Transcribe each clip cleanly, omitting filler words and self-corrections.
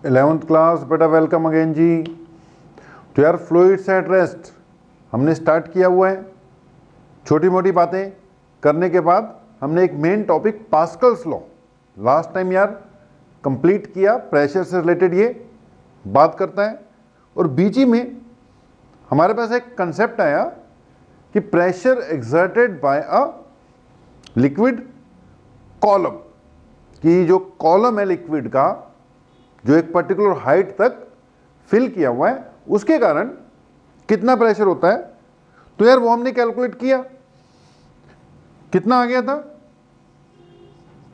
11th class बेटा, welcome again जी। तो यार फ्लूइड्स एट रेस्ट हमने स्टार्ट किया हुआ है। छोटी मोटी बातें करने के बाद हमने एक main topic Pascal's law last time यार कंप्लीट किया। प्रेशर से रिलेटेड ये बात करता है और बीच में हमारे पास एक कंसेप्ट आया कि pressure exerted by a liquid column, कि जो कॉलम है लिक्विड का जो एक पर्टिकुलर हाइट तक फिल किया हुआ है उसके कारण कितना प्रेशर होता है। तो यार वो हमने कैलकुलेट किया, कितना आ गया था,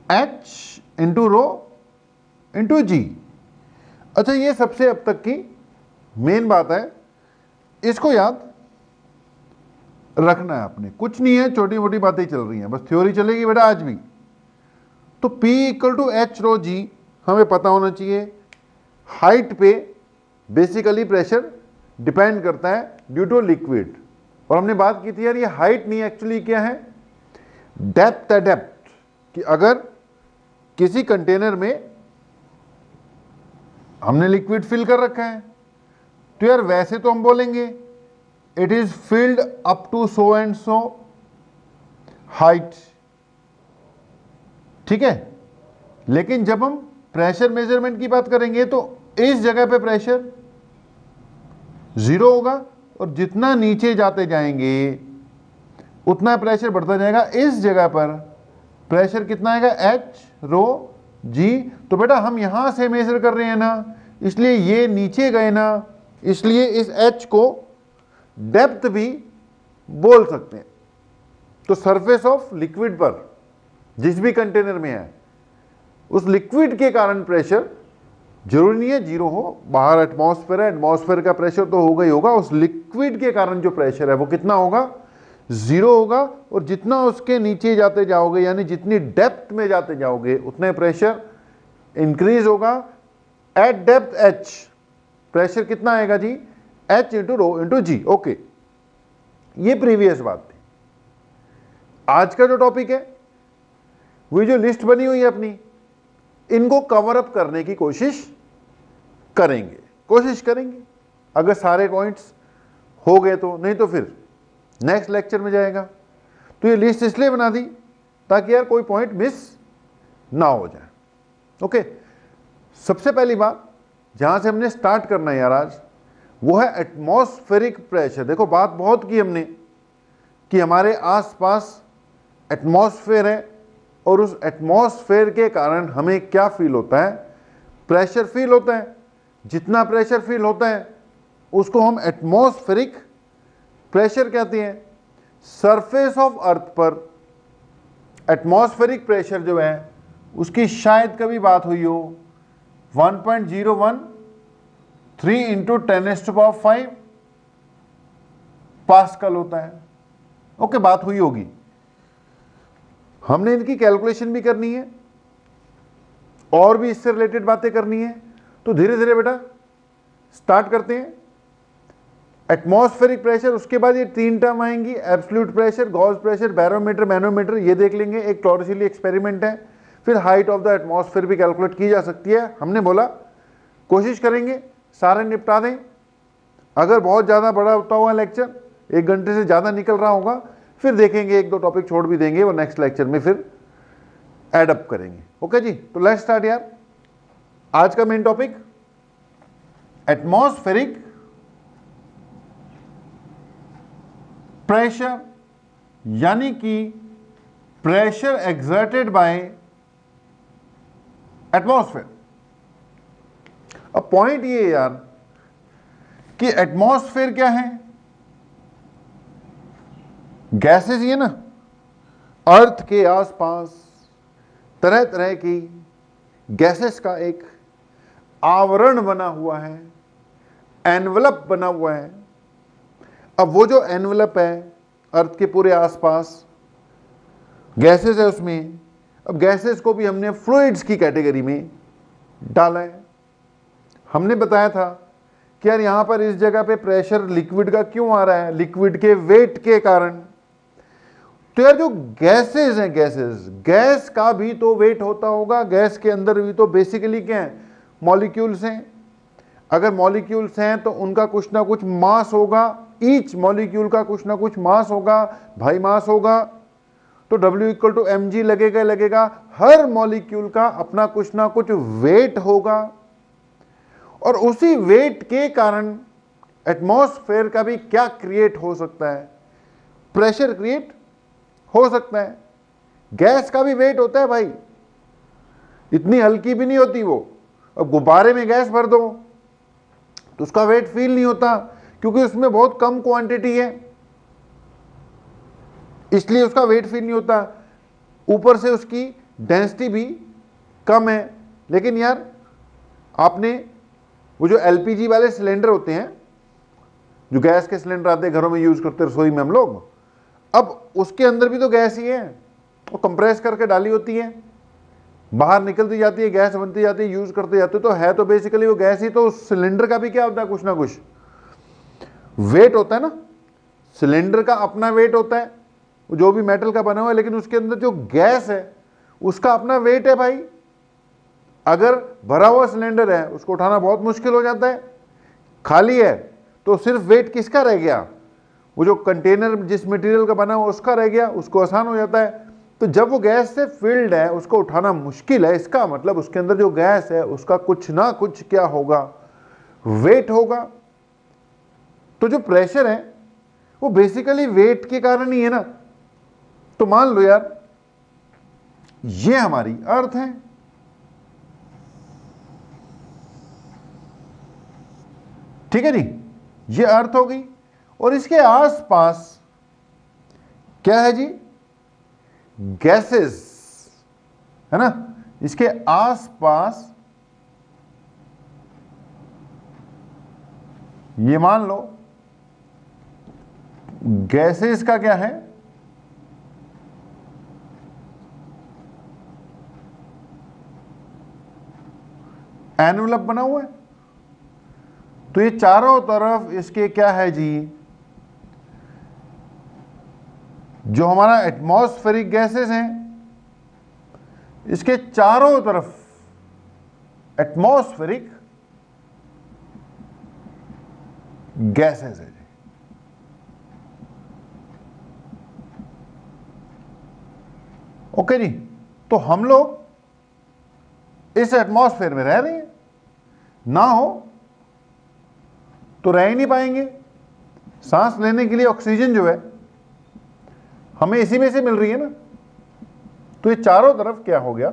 H इंटू रो इंटू जी। अच्छा, ये सबसे अब तक की मेन बात है, इसको याद रखना है आपने। कुछ नहीं है, छोटी मोटी बातें चल रही हैं, बस थ्योरी चलेगी बेटा आज भी। तो P equal to h rho जी हमें पता होना चाहिए। हाइट पे बेसिकली प्रेशर डिपेंड करता है ड्यू टू लिक्विड, और हमने बात की थी यार ये हाइट नहीं, एक्चुअली क्या है, डेप्थ है। डेप्थ कि अगर किसी कंटेनर में हमने लिक्विड फिल कर रखा है तो यार वैसे तो हम बोलेंगे it is filled up to so and so height, ठीक है। लेकिन जब हम प्रेशर मेजरमेंट की बात करेंगे तो इस जगह पे प्रेशर 0 होगा और जितना नीचे जाते जाएंगे उतना प्रेशर बढ़ता जाएगा। इस जगह पर प्रेशर कितना आएगा, H रो जी। तो बेटा हम यहां से मेजर कर रहे हैं ना, इसलिए ये नीचे गए ना, इसलिए इस H को डेप्थ भी बोल सकते हैं। तो सरफेस ऑफ लिक्विड पर जिस भी कंटेनर में है उस लिक्विड के कारण प्रेशर जरूरी नहीं है 0 हो, बाहर एटमॉस्फेयर है, एटमॉस्फेयर का प्रेशर तो होगा ही होगा, उस लिक्विड के कारण जो प्रेशर है वो कितना होगा, 0 होगा। और जितना उसके नीचे जाते जाओगे यानी जितनी डेप्थ में जाते जाओगे उतने प्रेशर इंक्रीज होगा। एट डेप्थ H प्रेशर कितना आएगा जी, H इंटू रो इंटू जी। ओके, ये प्रीवियस बात थी। आज का जो टॉपिक है वो जो लिस्ट बनी हुई है अपनी, इनको कवर अप करने की कोशिश करेंगे। अगर सारे पॉइंट्स हो गए तो, नहीं तो फिर नेक्स्ट लेक्चर में जाएगा। तो ये लिस्ट इसलिए बना दी ताकि यार कोई पॉइंट मिस ना हो जाए। ओके, सबसे पहली बात जहां से हमने स्टार्ट करना है यार आज, वो है एटमॉस्फेरिक प्रेशर। देखो बात बहुत की हमने कि हमारे आसपास एटमॉस्फेयर है और उस एटमॉस्फेयर के कारण हमें क्या फील होता है, प्रेशर फील होता है। जितना प्रेशर फील होता है उसको हम एटमॉस्फेरिक प्रेशर कहते हैं। सरफेस ऑफ अर्थ पर एटमॉस्फेरिक प्रेशर जो है उसकी शायद कभी बात हुई हो, 1.013 इंटू 10⁵ पास्कल होता है। ओके, बात हुई होगी। हमने इनकी कैलकुलेशन भी करनी है और भी इससे रिलेटेड बातें करनी है। तो धीरे धीरे बेटा स्टार्ट करते हैं। एटमॉस्फेरिक प्रेशर, उसके बाद ये 3 टर्म आएंगी, absolute pressure, Gauss pressure, barometer, manometer, ये देख लेंगे। एक टॉर्सियली एक्सपेरिमेंट है। फिर हाइट ऑफ द एटमॉस्फेयर भी कैलकुलेट की जा सकती है। हमने बोला कोशिश करेंगे सारे निपटा दें। अगर बहुत ज़्यादा बड़ा होता हुआ लेक्चर 1 घंटे से ज़्यादा निकल रहा होगा फिर देखेंगे, 1-2 टॉपिक छोड़ भी देंगे, वो नेक्स्ट लेक्चर में फिर एड अप करेंगे। ओके जी, तो लेट्स स्टार्ट यार। आज का मेन टॉपिक एटमॉस्फेरिक प्रेशर, यानी कि प्रेशर एक्सर्टेड बाय एटमॉस्फेयर। अब पॉइंट ये है यार कि एटमॉस्फेयर क्या है, गैसेस ही है ना। अर्थ के आसपास तरह तरह की गैसेस का एक आवरण बना हुआ है, एनवलप बना हुआ है। अब वो जो एनवलप है अर्थ के पूरे आसपास गैसेस है उसमें, अब गैसेस को भी हमने फ्लूइड्स की कैटेगरी में डाला है। हमने बताया था कि यार यहां पर इस जगह पे प्रेशर लिक्विड का क्यों आ रहा है, लिक्विड के वेट के कारण। तो यार जो गैसेस हैं, गैस का भी तो वेट होता होगा, गैस के अंदर भी तो बेसिकली क्या है, मॉलिक्यूल्स हैं, अगर मॉलिक्यूल्स हैं तो उनका कुछ ना कुछ मास होगा, ईच मॉलिक्यूल का कुछ ना कुछ मास होगा, भाई मास होगा, तो W = mg लगेगा। हर मॉलिक्यूल का अपना कुछ ना कुछ वेट होगा, और उसी वेट के कारण एटमॉस्फेयर का भी क्या क्रिएट हो सकता है, प्रेशर क्रिएट हो सकता है। गैस का भी वेट होता है भाई, इतनी हल्की भी नहीं होती वो। अब गुब्बारे में गैस भर दो तो उसका वेट फील नहीं होता, क्योंकि उसमें बहुत कम क्वांटिटी है, इसलिए उसका वेट फील नहीं होता। ऊपर से उसकी डेंसिटी भी कम है। लेकिन यार आपने वो जो एलपीजी वाले सिलेंडर होते हैं, जो गैस के सिलेंडर आते हैं घरों में यूज करते हैं रसोई में हम लोग, अब उसके अंदर भी तो गैस ही है, वो कंप्रेस करके डाली होती है, बाहर निकलती जाती है, गैस बनती जाती है, यूज करते जाते, तो है तो बेसिकली वो गैस ही। तो उस सिलेंडर का भी क्या होता है, कुछ ना कुछ वेट होता है ना। सिलेंडर का अपना वेट होता है, जो भी मेटल का बना हुआ है, लेकिन उसके अंदर जो गैस है उसका अपना वेट है भाई। अगर भरा हुआ सिलेंडर है उसको उठाना बहुत मुश्किल हो जाता है, खाली है तो सिर्फ वेट किसका रह गया, वो जो कंटेनर जिस मटेरियल का बना हुआ उसका रह गया, उसको आसान हो जाता है। तो जब वो गैस से फिल्ड है उसको उठाना मुश्किल है, इसका मतलब उसके अंदर जो गैस है उसका कुछ ना कुछ क्या होगा, वेट होगा। तो जो प्रेशर है वो बेसिकली वेट के कारण ही है ना। तो मान लो यार ये हमारी अर्थ है, ठीक है जी, ये अर्थ हो गई, और इसके आसपास क्या है जी, गैसेस है ना। इसके आसपास ये मान लो गैसेस का क्या है, एनवलप बना हुआ है। तो ये चारों तरफ इसके क्या है जी, जो हमारा एटमॉस्फेरिक गैसेस हैं, इसके चारों तरफ एटमॉस्फेरिक गैसेस है जी। ओके जी, तो हम लोग इस एटमॉस्फेयर में रह रहे हैं, ना हो तो रह ही नहीं पाएंगे। सांस लेने के लिए ऑक्सीजन जो है हमें इसी में से मिल रही है ना। तो ये चारों तरफ क्या हो गया,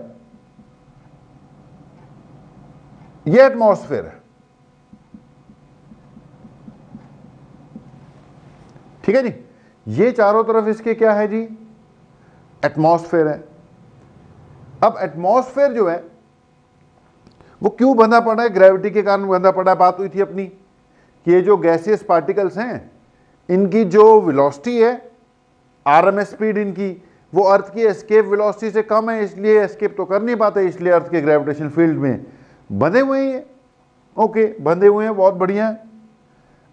ये एटमॉस्फेयर है, ठीक है जी। ये चारों तरफ इसके क्या है जी, एटमॉस्फेयर है। अब एटमॉस्फेयर जो है वो क्यों बंधा पड़ा है, ग्रेविटी के कारण बंधा पड़ा है। बात हुई थी अपनी कि ये जो गैसियस पार्टिकल्स हैं इनकी जो वेलोसिटी है, आरएमएस स्पीड इनकी, वो अर्थ की एस्केप वेलोसिटी से कम है, इसलिए एस्केप तो कर नहीं पाते, इसलिए अर्थ के ग्रेविटेशन फील्ड में बंधे हुए हैं। ओके, बंधे हुए हैं, बहुत बढ़िया।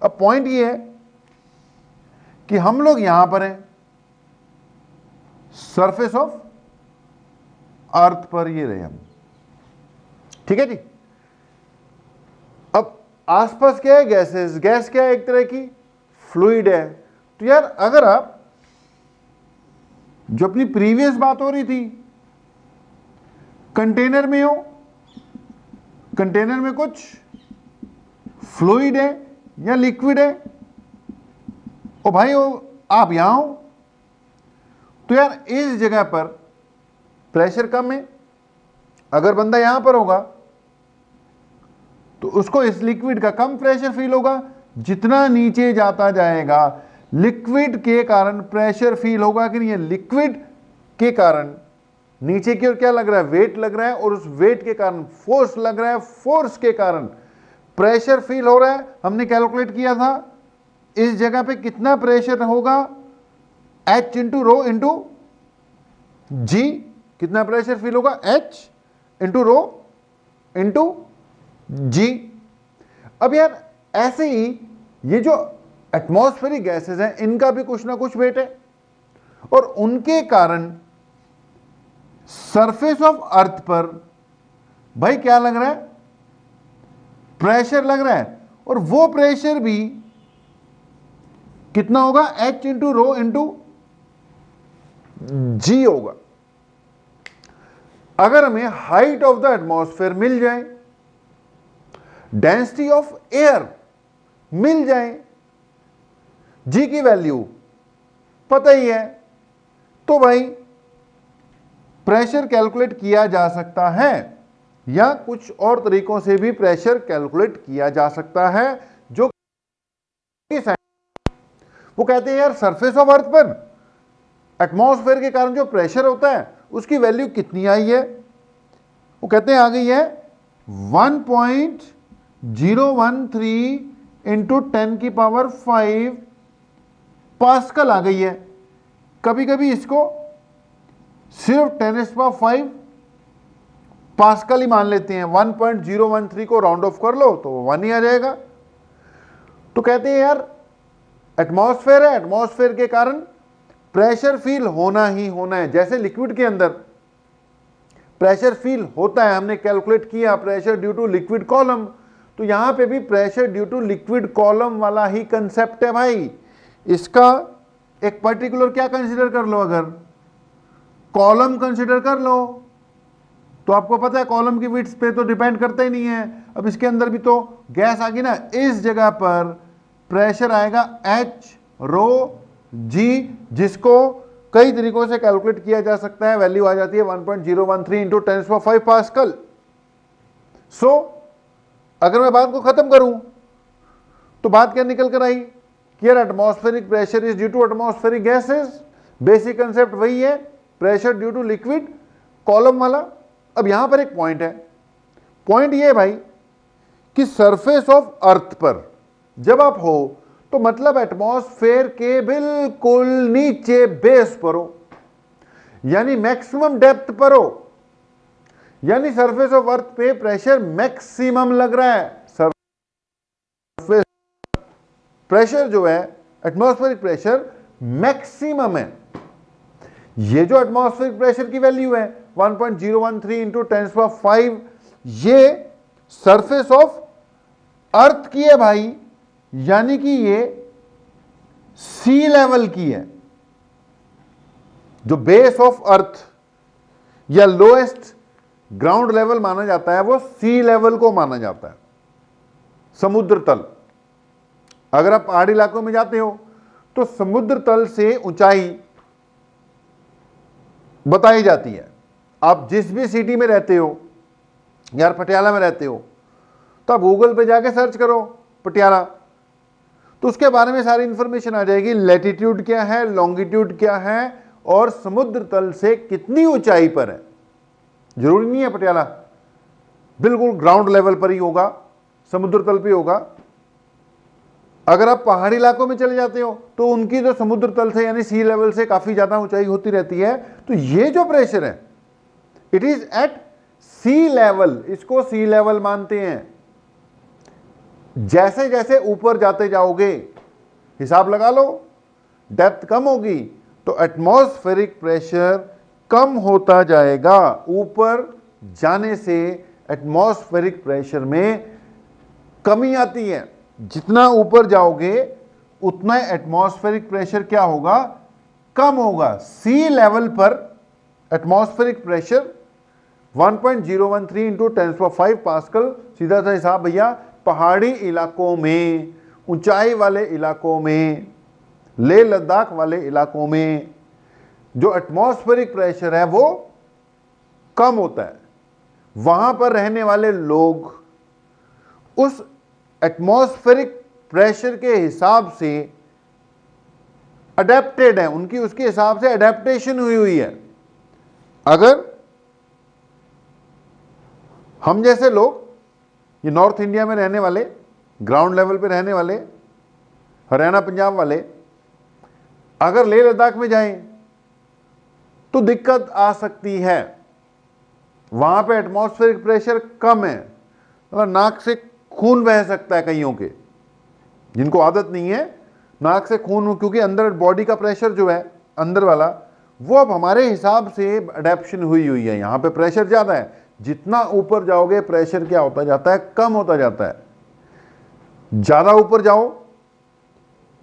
अब पॉइंट ये है कि हम लोग यहां पर हैं सरफेस ऑफ अर्थ पर, ये रहे हम, ठीक है जी। अब आसपास क्या है, गैसेस। गैस क्या है, एक तरह की फ्लूइड है। तो यार अगर आप जो अपनी प्रीवियस बात हो रही थी, कंटेनर में हो, कंटेनर में कुछ फ्लूइड है या लिक्विड है, ओ भाई आप यहां हो, तो यार इस जगह पर प्रेशर कम है। अगर बंदा यहां पर होगा तो उसको इस लिक्विड का कम प्रेशर फील होगा। जितना नीचे जाता जाएगा लिक्विड के कारण प्रेशर फील होगा कि नहीं, है लिक्विड के कारण नीचे की ओर क्या लग रहा है, वेट लग रहा है, और उस वेट के कारण फोर्स लग रहा है, फोर्स के कारण प्रेशर फील हो रहा है। हमने कैलकुलेट किया था इस जगह पे कितना प्रेशर होगा, H इंटू रो इंटू जी, कितना प्रेशर फील होगा, H इंटू रो इंटू जी। अब यार ऐसे ही ये जो एटमॉस्फेरिक गैसेस हैं इनका भी कुछ ना कुछ वेट है, और उनके कारण सरफेस ऑफ अर्थ पर भाई क्या लग रहा है, प्रेशर लग रहा है, और वो प्रेशर भी कितना होगा, H इंटू रो इंटू जी होगा। अगर हमें हाइट ऑफ द एटमॉस्फेयर मिल जाए, डेंसिटी ऑफ एयर मिल जाए, जी की वैल्यू पता ही है, तो भाई प्रेशर कैलकुलेट किया जा सकता है, या कुछ और तरीकों से भी प्रेशर कैलकुलेट किया जा सकता है। जो वो कहते हैं यार सरफेस ऑफ अर्थ पर एटमॉस्फेयर के कारण जो प्रेशर होता है उसकी वैल्यू कितनी आई है, वो कहते हैं आ गई है 1.013 इंटू 10 की पावर 5 पास्कल आ गई है। कभी कभी इसको सिर्फ 10⁵ पास्कल ही मान लेते हैं, 1.013 को राउंड ऑफ कर लो तो 1 ही आ जाएगा। तो कहते हैं यार एटमॉस्फेयर है, एटमॉस्फेयर के कारण प्रेशर फील होना ही होना है। जैसे लिक्विड के अंदर प्रेशर फील होता है, हमने कैलकुलेट किया pressure due to liquid column, तो यहां पे भी pressure due to liquid column वाला ही कंसेप्ट है भाई। इसका एक पर्टिकुलर क्या कंसीडर कर लो, अगर कॉलम कंसीडर कर लो तो आपको पता है कॉलम की विड्थ पे तो डिपेंड करता ही नहीं है। अब इसके अंदर भी तो गैस आ गई ना, इस जगह पर प्रेशर आएगा H रो जी, जिसको कई तरीकों से कैलकुलेट किया जा सकता है। वैल्यू आ जाती है 1.013 इंटू 10⁵ पास्कल। सो अगर मैं बात को खत्म करूं तो बात क्या निकल कर आई कि यार atmospheric pressure is due to atmospheric gases. Basic concept वही है, pressure due to liquid column वाला। अब यहां पर एक पॉइंट है, पॉइंट ये है भाई कि सरफेस ऑफ अर्थ पर जब आप हो तो मतलब एटमॉस्फेयर के बिल्कुल नीचे बेस पर हो, यानी मैक्सिमम डेप्थ पर हो, यानी सरफेस ऑफ अर्थ पे प्रेशर मैक्सिमम लग रहा है। सरफेस प्रेशर जो है एटमॉस्फेरिक प्रेशर मैक्सिमम है। ये जो एटमॉस्फेरिक प्रेशर की वैल्यू है 1.013 इंटू 10⁵, ये सरफेस ऑफ अर्थ की है भाई, यानी कि ये सी लेवल की है। जो बेस ऑफ अर्थ या लोएस्ट ग्राउंड लेवल माना जाता है वो सी लेवल को माना जाता है, समुद्र तल। अगर आप पहाड़ी इलाकों में जाते हो तो समुद्र तल से ऊंचाई बताई जाती है। आप जिस भी सिटी में रहते हो, यार पटियाला में रहते हो, तो आप गूगल पे जाके सर्च करो पटियाला, तो उसके बारे में सारी इंफॉर्मेशन आ जाएगी। लैटिट्यूड क्या है, लॉन्गिट्यूड क्या है, और समुद्र तल से कितनी ऊंचाई पर है। जरूरी नहीं है पटियाला बिल्कुल ग्राउंड लेवल पर ही होगा, समुद्र तल पे होगा। अगर आप पहाड़ी इलाकों में चले जाते हो तो उनकी जो समुद्र तल से यानी सी लेवल से काफी ज्यादा ऊंचाई होती रहती है। तो ये जो प्रेशर है it is at sea level, इसको सी लेवल मानते हैं। जैसे जैसे ऊपर जाते जाओगे, हिसाब लगा लो, डेप्थ कम होगी तो एटमॉस्फेरिक प्रेशर कम होता जाएगा। ऊपर जाने से एटमॉस्फेरिक प्रेशर में कमी आती है। जितना ऊपर जाओगे उतना एटमॉस्फेरिक प्रेशर क्या होगा, कम होगा। सी लेवल पर एटमॉस्फेरिक प्रेशर 1.013 इंटू 10⁵ पास्कल। सीधा सा हिसाब भैया, पहाड़ी इलाकों में, ऊंचाई वाले इलाकों में, लेह लद्दाख वाले इलाकों में जो एटमॉस्फेरिक प्रेशर है वो कम होता है। वहां पर रहने वाले लोग उस एटमॉस्फेरिक प्रेशर के हिसाब से अडेप्टेड है, उनकी उसके हिसाब से अडेप्टेशन हुई है। अगर हम जैसे लोग, ये नॉर्थ इंडिया में रहने वाले, ग्राउंड लेवल पे रहने वाले, हरियाणा पंजाब वाले, अगर लेह लद्दाख में जाएं तो दिक्कत आ सकती है। वहां पे एटमॉस्फेरिक प्रेशर कम है, मतलब नाक से खून बह सकता है कईयों के, जिनको आदत नहीं है नाक से खून, क्योंकि अंदर बॉडी का प्रेशर जो है अंदर वाला वो अब हमारे हिसाब से अडेप्शन हुई है। यहाँ पे प्रेशर ज़्यादा है, जितना ऊपर जाओगे प्रेशर क्या होता जाता है, कम होता जाता है। ज्यादा ऊपर जाओ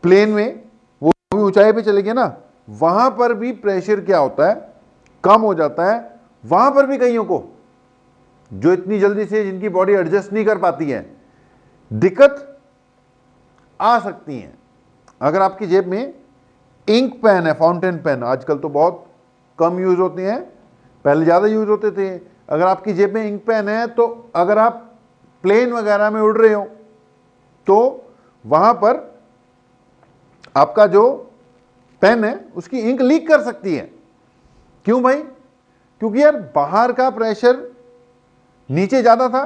प्लेन में, वो भी ऊंचाई पे चले गए ना, वहां पर भी प्रेशर क्या होता है, कम हो जाता है। वहां पर भी कईयों को जो इतनी जल्दी से जिनकी बॉडी एडजस्ट नहीं कर पाती है, दिक्कत आ सकती है। अगर आपकी जेब में इंक पेन है, फाउंटेन पेन, आजकल तो बहुत कम यूज होते हैं, पहले ज्यादा यूज होते थे। अगर आपकी जेब में इंक पेन है तो अगर आप प्लेन वगैरह में उड़ रहे हो तो वहां पर आपका जो पेन है उसकी इंक लीक कर सकती है। क्यों भाई? क्योंकि यार बाहर का प्रेशर नीचे ज्यादा था,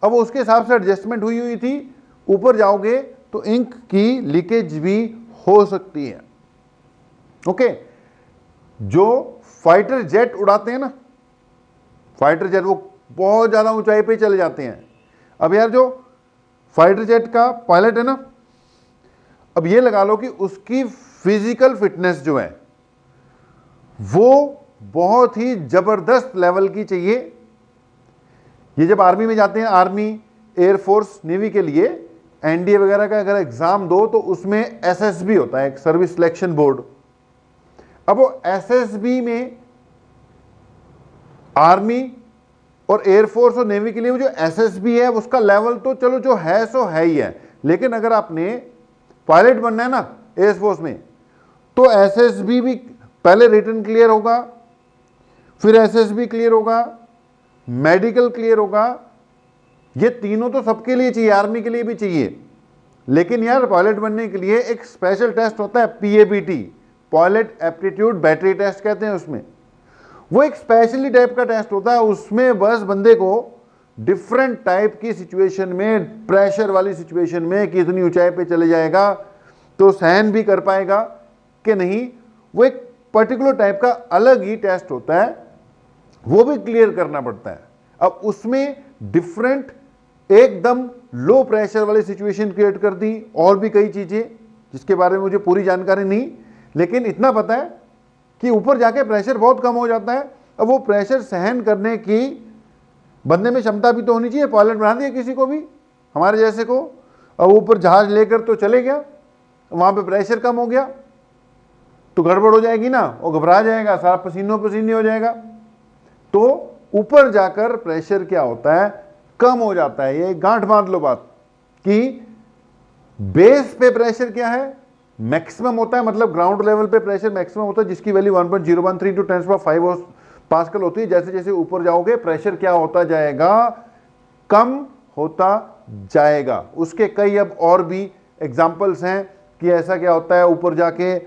अब उसके हिसाब से एडजस्टमेंट हुई हुई थी, ऊपर जाओगे तो इंक की लीकेज भी हो सकती है। ओके, जो फाइटर जेट उड़ाते हैं ना, फाइटर जेट, वो बहुत ज्यादा ऊंचाई पे चले जाते हैं। अब यार जो फाइटर जेट का पायलट है ना, अब ये लगा लो कि उसकी फिजिकल फिटनेस जो है वो बहुत ही जबरदस्त लेवल की चाहिए। ये जब आर्मी में जाते हैं, आर्मी, एयरफोर्स, नेवी के लिए एनडीए वगैरह का अगर एग्जाम दो तो उसमें एसएसबी होता है, एक सर्विस सिलेक्शन बोर्ड। अब वो एसएसबी में आर्मी और एयरफोर्स और नेवी के लिए वो जो एसएसबी है उसका लेवल तो चलो जो है सो है ही है, लेकिन अगर आपने पायलट बनना है ना एयरफोर्स में तो एसएसबी भी पहले रिटन क्लियर होगा, फिर एसएसबी क्लियर होगा, मेडिकल क्लियर होगा। ये तीनों तो सबके लिए चाहिए, आर्मी के लिए भी चाहिए। लेकिन यार पायलट बनने के लिए एक स्पेशल टेस्ट होता है, PABT, pilot aptitude battery test कहते हैं उसमें। वो एक स्पेशली टाइप का टेस्ट होता है, उसमें बस बंदे को डिफरेंट टाइप की सिचुएशन में, प्रेशर वाली सिचुएशन में कितनी ऊंचाई पे चले जाएगा तो सहन भी कर पाएगा कि नहीं, वो एक पर्टिकुलर टाइप का अलग ही टेस्ट होता है, वो भी क्लियर करना पड़ता है। अब उसमें डिफरेंट एकदम लो प्रेशर वाली सिचुएशन क्रिएट कर दी, और भी कई चीजें जिसके बारे में मुझे पूरी जानकारी नहीं, लेकिन इतना पता है कि ऊपर जाके प्रेशर बहुत कम हो जाता है। अब वो प्रेशर सहन करने की बंदे में क्षमता भी तो होनी चाहिए। पायलट बना दिया किसी को भी, हमारे जैसे को, अब ऊपर जहाज लेकर तो चले गया, वहां पे प्रेशर कम हो गया तो गड़बड़ हो जाएगी ना, वो घबरा जाएगा, सारा पसीनों पसीने हो जाएगा। तो ऊपर जाकर प्रेशर क्या होता है, कम हो जाता है। ये गांठ बांध लो बात कि बेस पे प्रेशर क्या है, मैक्सिमम होता है, मतलब ग्राउंड लेवल पे प्रेशर मैक्सिमम होता है जिसकी वैल्यू 1.013 × 10⁵ पास्कल होती है। जैसे जैसे ऊपर जाओगे प्रेशर क्या होता जाएगा, कम होता जाएगा। उसके कई अब और भी एग्जांपल्स हैं कि ऐसा क्या होता है, ऊपर जाके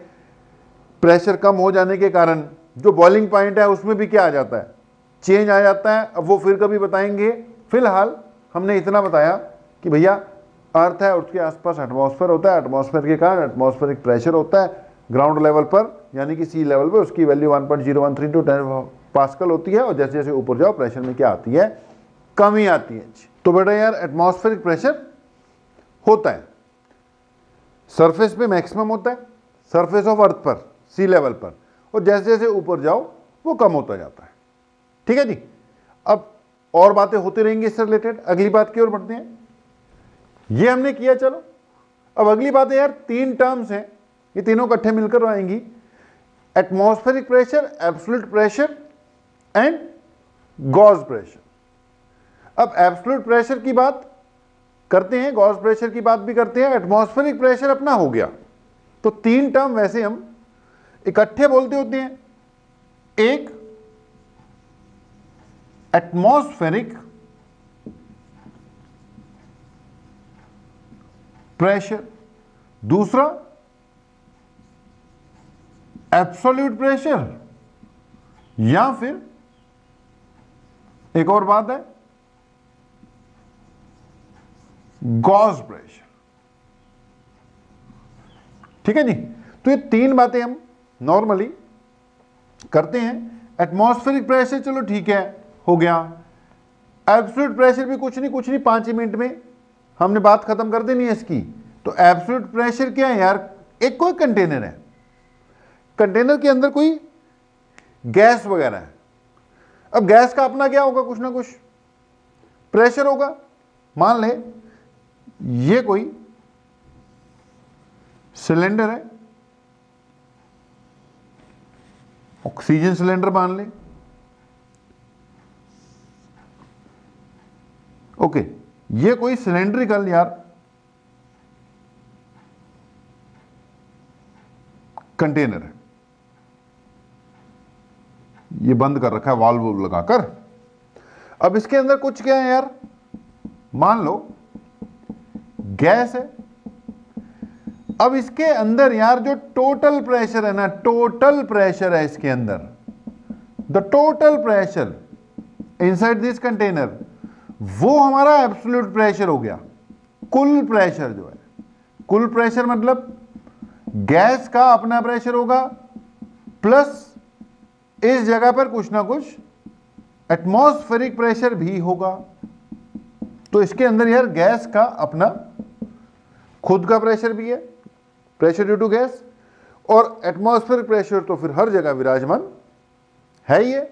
प्रेशर कम हो जाने के कारण जो बॉइलिंग पॉइंट है उसमें भी क्या आ जाता है, चेंज आ जाता है। अब वो फिर कभी बताएंगे। फिलहाल हमने इतना बताया कि भैया अर्थ है, उसके आसपास एटमॉस्फेयर होता है, एटमॉस्फेयर के कारण एटमॉस्फेरिक प्रेशर होता है ग्राउंड लेवल पर, यानी कि सी लेवल पे उसकी वैल्यू 1.013 × 10 पास्कल होती है, और जैसे जैसे ऊपर जाओ प्रेशर में क्या आती है, कमी आती है। तो बेटा यार एटमॉस्फेरिक प्रेशर होता है, सरफेस पे मैक्सिमम होता है, सरफेस ऑफ अर्थ पर, सी लेवल पर, और जैसे जैसे ऊपर जाओ वो कम होता जाता है। ठीक है जी। अब और बातें होती रहेंगी इससे रिलेटेड, अगली बात की ओर बढ़ते हैं। ये हमने किया, चलो अब अगली बात है यार, 3 टर्म्स हैं, ये तीनों इकट्ठे मिलकर आएंगी, atmospheric pressure, absolute pressure and Gauss pressure. अब एब्सोल्यूट प्रेशर की बात करते हैं, गॉस प्रेशर की बात भी करते हैं, एटमॉस्फेरिक प्रेशर अपना हो गया। तो 3 टर्म वैसे हम इकट्ठे बोलते होते हैं, एक एटमॉस्फेरिक प्रेशर, दूसरा एब्सोल्यूट प्रेशर, या फिर एक और बात है गॉस प्रेशर। ठीक है जी। तो ये 3 बातें हम नॉर्मली करते हैं। एटमॉस्फेरिक प्रेशर चलो ठीक है, हो गया। एब्सोल्यूट प्रेशर भी कुछ नहीं 5 ही मिनट में हमने बात खत्म कर देनी है इसकी। तो एब्सोल्यूट प्रेशर क्या है यार, एक कोई कंटेनर है, कंटेनर के अंदर कोई गैस वगैरह है। अब गैस का अपना क्या होगा, कुछ ना कुछ प्रेशर होगा। मान ले ये कोई सिलेंडर है, ऑक्सीजन सिलेंडर मान ले, ओके। ये कोई सिलेंड्रिकल यार कंटेनर है, ये बंद कर रखा है वाल्व लगाकर। अब इसके अंदर कुछ क्या है यार, मान लो गैस है। अब इसके अंदर यार जो टोटल प्रेशर है ना, टोटल प्रेशर है इसके अंदर, the total pressure inside this container, वो हमारा एब्सोल्यूट प्रेशर हो गया। कुल प्रेशर जो है, कुल प्रेशर मतलब गैस का अपना प्रेशर होगा प्लस इस जगह पर कुछ ना कुछ एटमॉस्फेरिक प्रेशर भी होगा। तो इसके अंदर यार गैस का अपना खुद का प्रेशर भी है, प्रेशर ड्यू टू गैस, और एटमॉस्फेरिक प्रेशर तो फिर हर जगह विराजमान है ही है।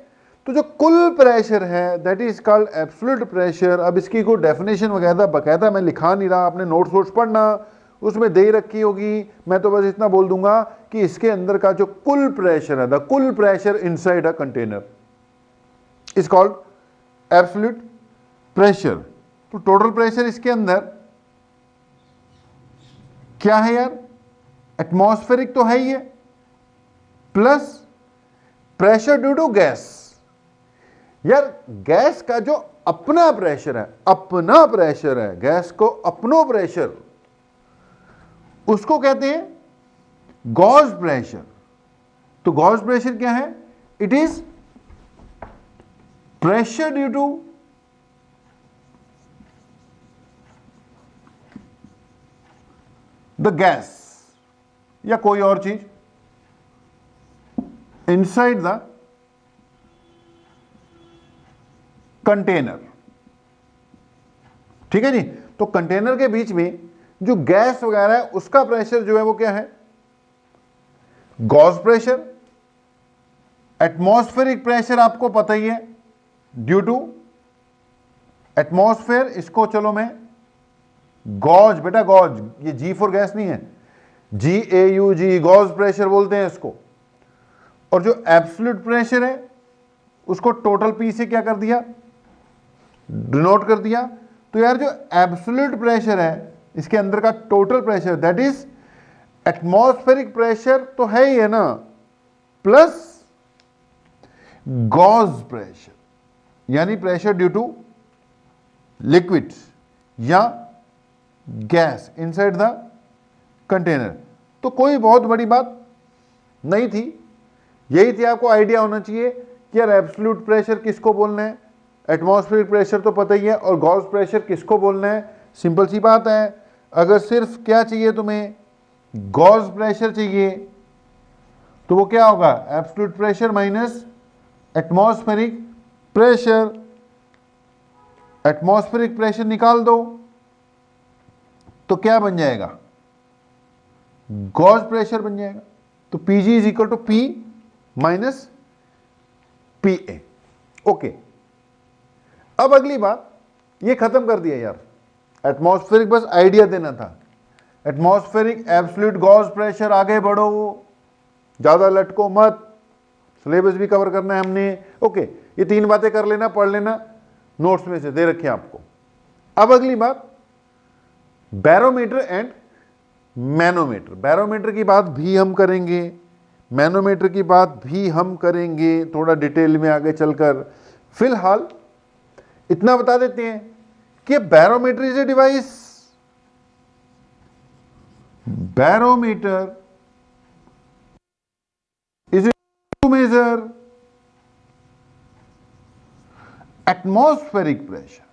तो जो कुल प्रेशर है that is called absolute pressure. अब इसकी कोई डेफिनेशन वगैरह बकायदा मैं लिखा नहीं रहा, आपने नोट्स वोट्स पढ़ना, उसमें दे रखी होगी। मैं तो बस इतना बोल दूंगा कि इसके अंदर का जो कुल प्रेशर है, द कुल pressure inside a container is called absolute pressure. तो टोटल प्रेशर इसके अंदर क्या है यार, एटमॉस्फेरिक तो है ही है, plus pressure due to gas. यार गैस का जो अपना प्रेशर है, अपना प्रेशर है, गैस को अपनो प्रेशर, उसको कहते हैं गॉस प्रेशर। तो गॉस प्रेशर क्या है, it is pressure due to the gas या कोई और चीज इनसाइड द कंटेनर। ठीक है जी। तो कंटेनर के बीच में जो गैस वगैरह है उसका प्रेशर जो है वो क्या है, गॉस प्रेशर। एटमॉस्फेरिक प्रेशर आपको पता ही है, ड्यू टू एटमॉस्फेयर। इसको चलो मैं गॉज, बेटा गॉज, ये जी फॉर गैस नहीं है, GAUG, गॉज प्रेशर बोलते हैं इसको। और जो एब्सोल्यूट प्रेशर है उसको टोटल P से क्या कर दिया, डिनोट कर दिया। तो यार जो एब्सोल्यूट प्रेशर है इसके अंदर का total pressure that is atmospheric pressure तो है ही है ना, प्लस गॉज प्रेशर, यानी प्रेशर ड्यू टू लिक्विड या गैस इनसाइड द कंटेनर। तो कोई बहुत बड़ी बात नहीं थी, यही थी, आपको आइडिया होना चाहिए कि यार एब्सोल्यूट प्रेशर किसको बोलना है, एटमॉस्फेरिक प्रेशर तो पता ही है, और गॉस प्रेशर किसको बोलना है। सिंपल सी बात है, अगर सिर्फ क्या चाहिए तुम्हें, गॉस प्रेशर चाहिए, तो वो क्या होगा, absolute pressure minus atmospheric pressure. Atmospheric pressure निकाल दो तो क्या बन जाएगा, गॉस प्रेशर बन जाएगा। तो PG is equal to P minus PA। Okay, अब अगली बात, ये खत्म कर दिया यार, एटमॉस्फेरिक बस आइडिया देना था। एटमॉस्फेरिक एब्सोल्यूट गॉस प्रेशर, आगे बढ़ो, ज्यादा लटको मत, सिलेबस भी कवर करना है हमने। ओके, ये 3 बातें कर लेना, पढ़ लेना, नोट्स में से दे रखे हैं आपको। अब अगली बात, बैरोमीटर एंड मैनोमीटर। बैरोमीटर की बात भी हम करेंगे, मैनोमीटर की बात भी हम करेंगे थोड़ा डिटेल में आगे चलकर। फिलहाल इतना बता देते हैं कि barometer is a device, barometer is to measure atmospheric pressure.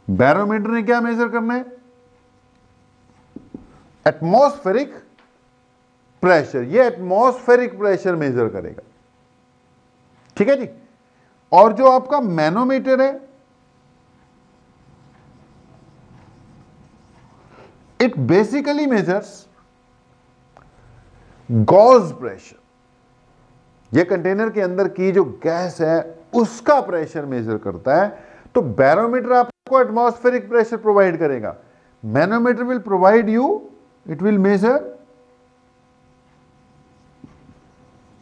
Barometer ने क्या मेजर करना है, एटमॉस्फेरिक प्रेशर। ये एटमॉस्फेरिक प्रेशर मेजर करेगा, ठीक है जी। और जो आपका मैनोमीटर है, it basically measures gauge pressure. ये कंटेनर के अंदर की जो गैस है उसका प्रेशर मेजर करता है। तो बैरोमीटर आपको एटमॉस्फेरिक प्रेशर प्रोवाइड करेगा, manometer will provide you, it will measure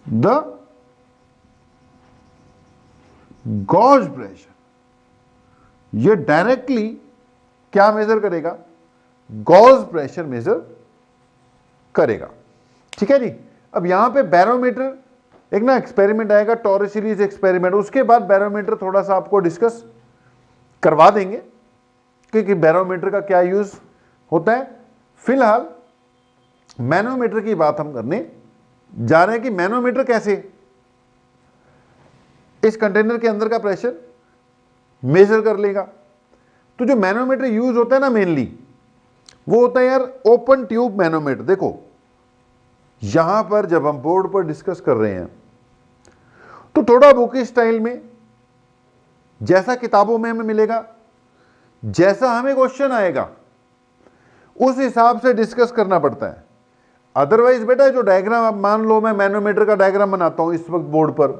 the gauge pressure. ये डायरेक्टली क्या मेजर करेगा? गॉज प्रेशर मेजर करेगा। ठीक है जी। अब यहां पे बैरोमीटर, एक ना एक्सपेरिमेंट आएगा, टॉरस सीरीज एक्सपेरिमेंट, उसके बाद बैरोमीटर थोड़ा सा आपको डिस्कस करवा देंगे कि बैरोमीटर का क्या यूज होता है। फिलहाल मैनोमीटर की बात हम करने जा रहे हैं कि मैनोमीटर कैसे इस कंटेनर के अंदर का प्रेशर मेजर कर लेगा। तो जो मैनोमीटर यूज होता है ना मेनली, वो होता है यार ओपन ट्यूब मैनोमीटर। देखो यहां पर जब हम बोर्ड पर डिस्कस कर रहे हैं तो थोड़ा बुक स्टाइल में, जैसा किताबों में हमें मिलेगा, जैसा हमें क्वेश्चन आएगा, उस हिसाब से डिस्कस करना पड़ता है। अदरवाइज बेटा जो डायग्राम, आप मान लो मैं मैनोमीटर का डायग्राम बनाता हूं इस वक्त बोर्ड पर,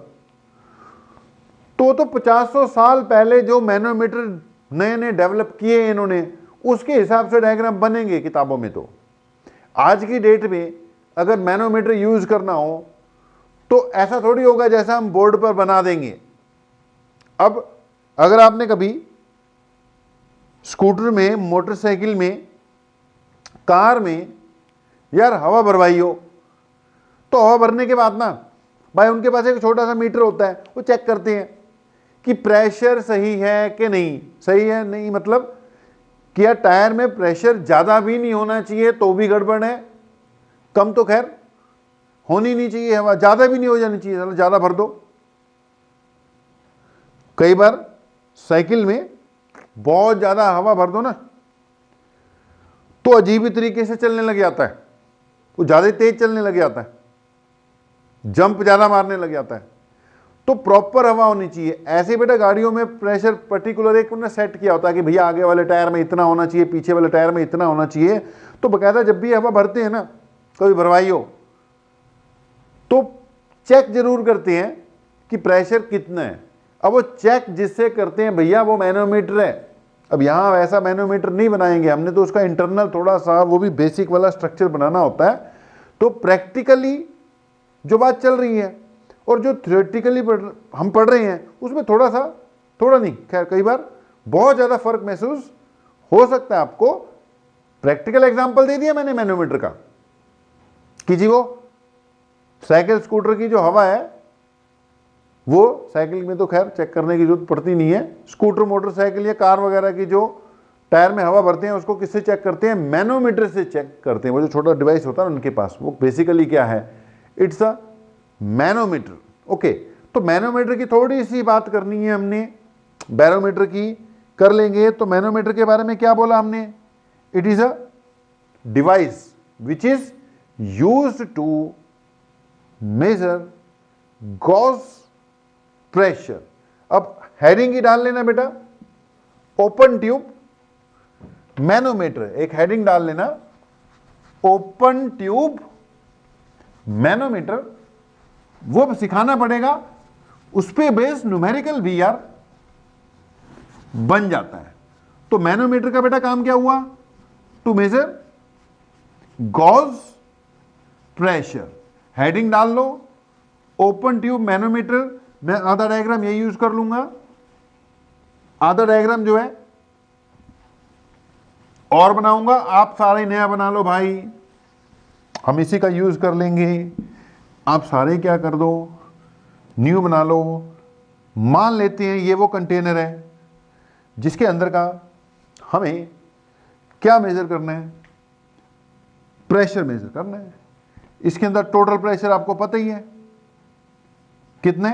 तो 50-100 साल पहले जो मैनोमीटर नए नए डेवलप किए इन्होंने, उसके हिसाब से डायग्राम बनेंगे किताबों में। तो आज की डेट में अगर मैनोमीटर यूज करना हो तो ऐसा थोड़ी होगा जैसा हम बोर्ड पर बना देंगे। अब अगर आपने कभी स्कूटर में, मोटरसाइकिल में, कार में यार हवा भरवाई हो, तो हवा भरने के बाद ना भाई उनके पास एक छोटा सा मीटर होता है, वो चेक करते हैं कि प्रेशर सही है कि नहीं। सही है नहीं मतलब कि यार टायर में प्रेशर ज्यादा भी नहीं होना चाहिए तो भी गड़बड़ है, कम तो खैर होनी नहीं चाहिए हवा, ज्यादा भी नहीं हो जानी चाहिए, चलो ज्यादा भर दो। कई बार साइकिल में बहुत ज्यादा हवा भर दो ना तो अजीब ही तरीके से चलने लग जाता है, वो ज्यादा तेज चलने लग जाता है, जंप ज्यादा मारने लग जाता है। तो प्रॉपर हवा होनी चाहिए। ऐसे बेटा गाड़ियों में प्रेशर पर्टिकुलर एक उन्होंने सेट किया होता है कि भैया आगे वाले टायर में इतना होना चाहिए, पीछे वाले टायर में इतना होना चाहिए। तो बकायदा जब भी हवा भरते हैं ना, कभी भरवाई हो तो चेक जरूर करते हैं कि प्रेशर कितना है। अब वो चेक जिससे करते हैं भैया वो मैनोमीटर है। अब यहां वैसा मैनोमीटर नहीं बनाएंगे हमने, तो उसका इंटरनल थोड़ा सा वो भी बेसिक वाला स्ट्रक्चर बनाना होता है। तो प्रैक्टिकली जो बात चल रही है और जो थ्योरेटिकली हम पढ़ रहे हैं उसमें थोड़ा नहीं खैर कई बार बहुत ज्यादा फर्क महसूस हो सकता है आपको। प्रैक्टिकल एग्जांपल दे दिया मैंने मैनोमीटर का कि जी वो साइकिल स्कूटर की जो हवा है वो साइकिल में तो खैर चेक करने की जरूरत पड़ती नहीं है। स्कूटर, मोटरसाइकिल या कार वगैरह की जो टायर में हवा भरते हैं उसको किससे चेक करते हैं? मैनोमीटर से चेक करते हैं। वो जो छोटा डिवाइस होता है उनके पास, वो बेसिकली क्या है? It's a manometer. ओके, तो मैनोमीटर की थोड़ी सी बात करनी है हमने, बैरोमीटर की कर लेंगे। तो मैनोमीटर के बारे में क्या बोला हमने? It is a device which is used to measure gauge pressure. अब हेडिंग ही डाल लेना बेटा, ओपन ट्यूब मैनोमीटर, एक हेडिंग डाल लेना, ओपन ट्यूब मैनोमीटर। वो सिखाना पड़ेगा, उस पे बेस न्यूमेरिकल भी यार बन जाता है। तो मैनोमीटर का बेटा काम क्या हुआ? To measure gauge pressure. Heading डाल लो, ओपन ट्यूब मैनोमीटर। मैं आधा डायग्राम ये यूज कर लूंगा, आधा डायग्राम जो है और बनाऊंगा, आप सारे नया बना लो भाई, हम इसी का यूज कर लेंगे। आप सारे क्या कर दो, न्यू बना लो। मान लेते हैं ये वो कंटेनर है जिसके अंदर का हमें क्या मेजर करना है? प्रेशर मेजर करना है। इसके अंदर टोटल प्रेशर आपको पता ही है कितने,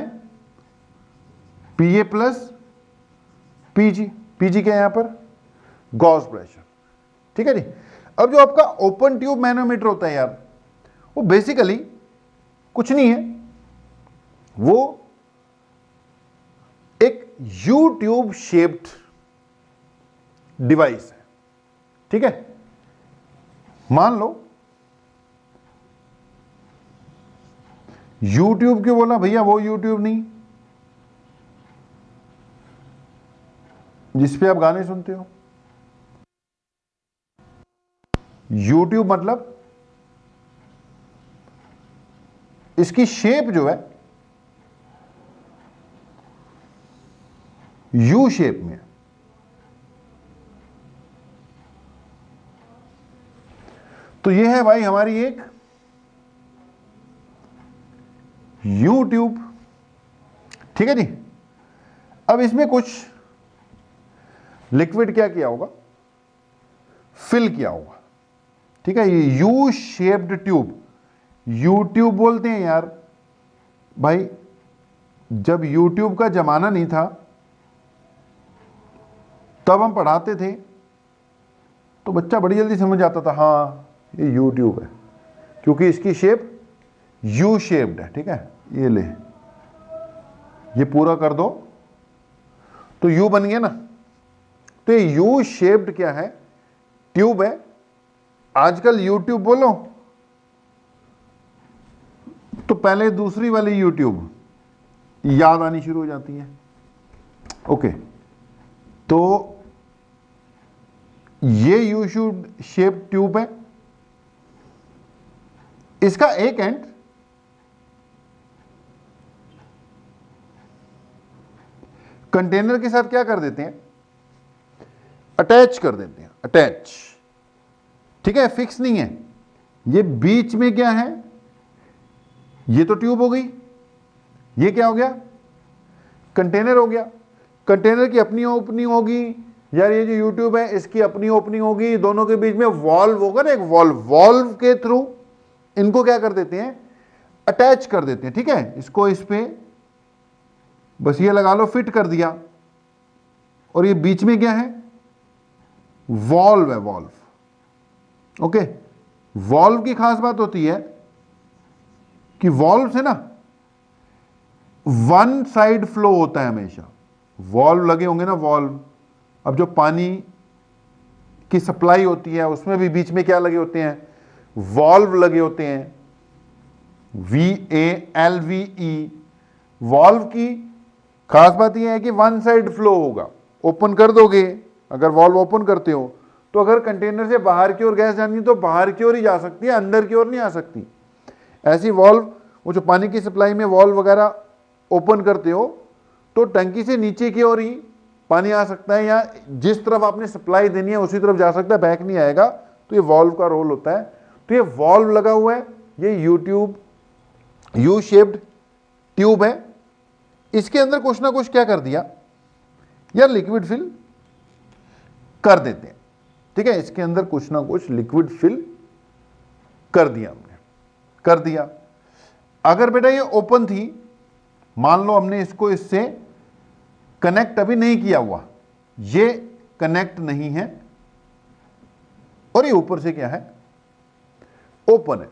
पीए प्लस पीजी। पीजी क्या है यहां पर? Gauge pressure. ठीक है जी। अब जो आपका ओपन ट्यूब मैनोमीटर होता है यार, वो बेसिकली कुछ नहीं है, वो एक यू ट्यूब शेप्ड डिवाइस है। ठीक है, मान लो यूट्यूब क्यों बोला भैया? वो यूट्यूब नहीं जिस पे आप गाने सुनते हो, यू ट्यूब मतलब इसकी शेप जो है यू शेप में, तो ये है भाई हमारी एक यू ट्यूब। ठीक है जी। अब इसमें कुछ लिक्विड क्या किया होगा, फिल किया होगा। ठीक है, ये U shaped tube, you tube बोलते हैं यार भाई। जब यूट्यूब का जमाना नहीं था तब हम पढ़ाते थे तो बच्चा बड़ी जल्दी समझ जाता था, हाँ ये यूट्यूब है, क्योंकि इसकी शेप यू शेप्ड है। ठीक है, ये ले, ये पूरा कर दो तो यू बन गया ना। तो ये यू शेप्ड क्या है, ट्यूब है। आजकल यूट्यूब बोलो तो पहले दूसरी वाली यूट्यूब याद आनी शुरू हो जाती है। ओके, तो ये यू शेप ट्यूब है। इसका एक एंड कंटेनर के साथ क्या कर देते हैं, अटैच कर देते हैं, अटैच। ठीक है, फिक्स नहीं है। ये बीच में क्या है, ये तो ट्यूब हो गई, ये क्या हो गया, कंटेनर हो गया। कंटेनर की अपनी ओपनिंग होगी यार, ये जो यूट्यूब है इसकी अपनी ओपनिंग होगी, दोनों के बीच में वॉल्व होगा ना, एक वॉल्व, वॉल्व के थ्रू इनको क्या कर देते हैं, अटैच कर देते हैं। ठीक है, इसको इस पे बस ये लगा लो, फिट कर दिया। और ये बीच में क्या है, वॉल्व है, वॉल्व। ओके, वॉल्व की खास बात होती है कि वॉल्व से ना वन साइड फ्लो होता है हमेशा। वॉल्व लगे होंगे ना, वॉल्व, अब जो पानी की सप्लाई होती है उसमें भी बीच में क्या लगे होते हैं, वॉल्व लगे होते हैं, VALVE। वॉल्व की खास बात यह है कि वन साइड फ्लो होगा। ओपन कर दोगे, अगर वॉल्व ओपन करते हो तो अगर कंटेनर से बाहर की ओर गैस जानी है तो बाहर की ओर ही जा सकती है, अंदर की ओर नहीं आ सकती। ऐसी वॉल्व, वो जो पानी की सप्लाई में वॉल्व वगैरह ओपन करते हो तो टंकी से नीचे की ओर ही पानी आ सकता है, या जिस तरफ आपने सप्लाई देनी है उसी तरफ जा सकता है, बैक नहीं आएगा। तो ये वॉल्व का रोल होता है। तो ये वॉल्व लगा हुआ है, ये यूट्यूब यू शेप्ड ट्यूब है। इसके अंदर कुछ ना कुछ क्या कर दिया यार, लिक्विड फिल कर देते हैं। ठीक है, इसके अंदर कुछ ना कुछ लिक्विड फिल कर दिया हमने, कर दिया। अगर बेटा ये ओपन थी, मान लो हमने इसको इससे कनेक्ट अभी नहीं किया हुआ, ये कनेक्ट नहीं है, और ये ऊपर से क्या है, ओपन है।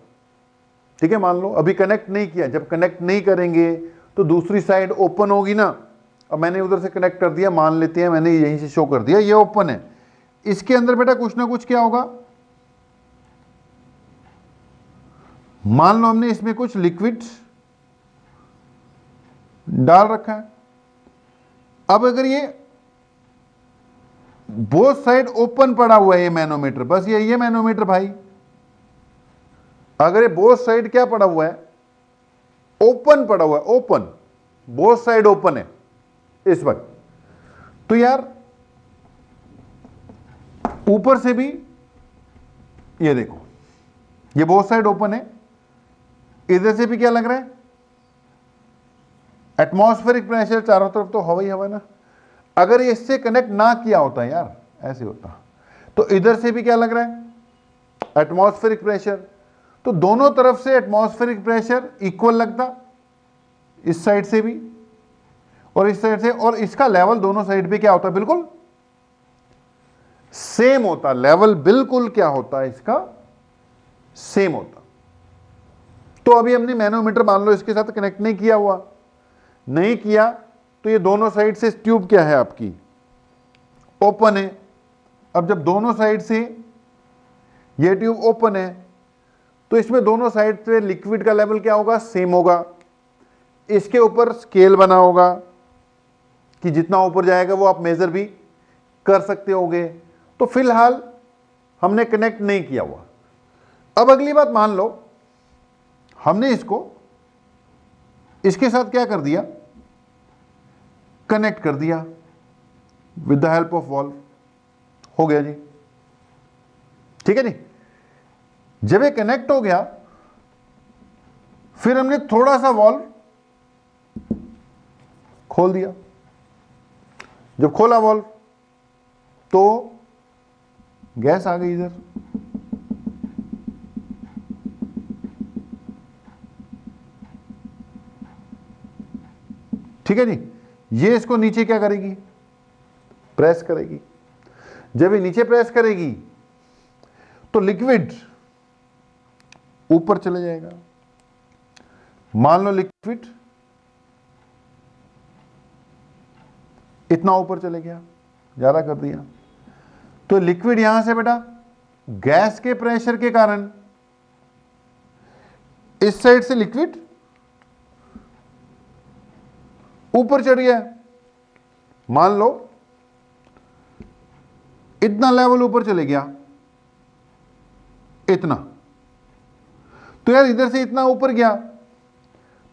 ठीक है, मान लो अभी कनेक्ट नहीं किया, जब कनेक्ट नहीं करेंगे तो दूसरी साइड ओपन होगी ना। अब मैंने उधर से कनेक्ट कर दिया, मान लेते हैं मैंने यहीं से शो कर दिया, ये ओपन है। इसके अंदर बेटा कुछ ना कुछ क्या होगा, मान लो हमने इसमें कुछ लिक्विड डाल रखा है। अब अगर ये बोथ साइड ओपन पड़ा हुआ है, ये मैनोमीटर, बस ये मैनोमीटर भाई, अगर ये बोथ साइड क्या पड़ा हुआ है, ओपन पड़ा हुआ है, ओपन, बोथ साइड ओपन है इस वक्त, तो यार ऊपर से भी ये देखो, ये बोथ साइड ओपन है, इधर से भी क्या लग रहा है, एटमॉस्फेरिक प्रेशर, चारों तरफ तो हवा ही हवा ना। अगर ये इससे कनेक्ट ना किया होता यार, ऐसे होता, तो इधर से भी क्या लग रहा है, एटमॉस्फेरिक प्रेशर। तो दोनों तरफ से एटमॉस्फेरिक प्रेशर इक्वल लगता, इस साइड से भी और इस साइड से, और इसका लेवल दोनों साइड पे क्या होता, बिल्कुल सेम होता। लेवल बिल्कुल क्या होता है इसका, सेम होता। तो अभी हमने मैनोमीटर मान लो इसके साथ कनेक्ट नहीं किया हुआ, नहीं किया, तो ये दोनों साइड से ट्यूब क्या है आपकी, ओपन है। अब जब दोनों साइड से ये ट्यूब ओपन है तो इसमें दोनों साइड से लिक्विड का लेवल क्या होगा, सेम होगा। इसके ऊपर स्केल बना होगा कि जितना ऊपर जाएगा वो आप मेजर भी कर सकते होगे। तो फिलहाल हमने कनेक्ट नहीं किया हुआ, अब अगली बात, मान लो हमने इसको इसके साथ क्या कर दिया, कनेक्ट कर दिया with the help of valve, हो गया जी, ठीक है जी। जब ये कनेक्ट हो गया, फिर हमने थोड़ा सा वॉल्व खोल दिया। जब खोला वॉल्व तो गैस आ गई इधर, ठीक है जी। ये इसको नीचे क्या करेगी, प्रेस करेगी। जब ये नीचे प्रेस करेगी तो लिक्विड ऊपर चले जाएगा। मान लो लिक्विड इतना ऊपर चले गया, ज्यादा कर दिया, तो लिक्विड यहां से बेटा गैस के प्रेशर के कारण इस साइड से लिक्विड ऊपर चढ़ गया। मान लो इतना लेवल ऊपर चले गया, इतना, तो यार इधर से इतना ऊपर गया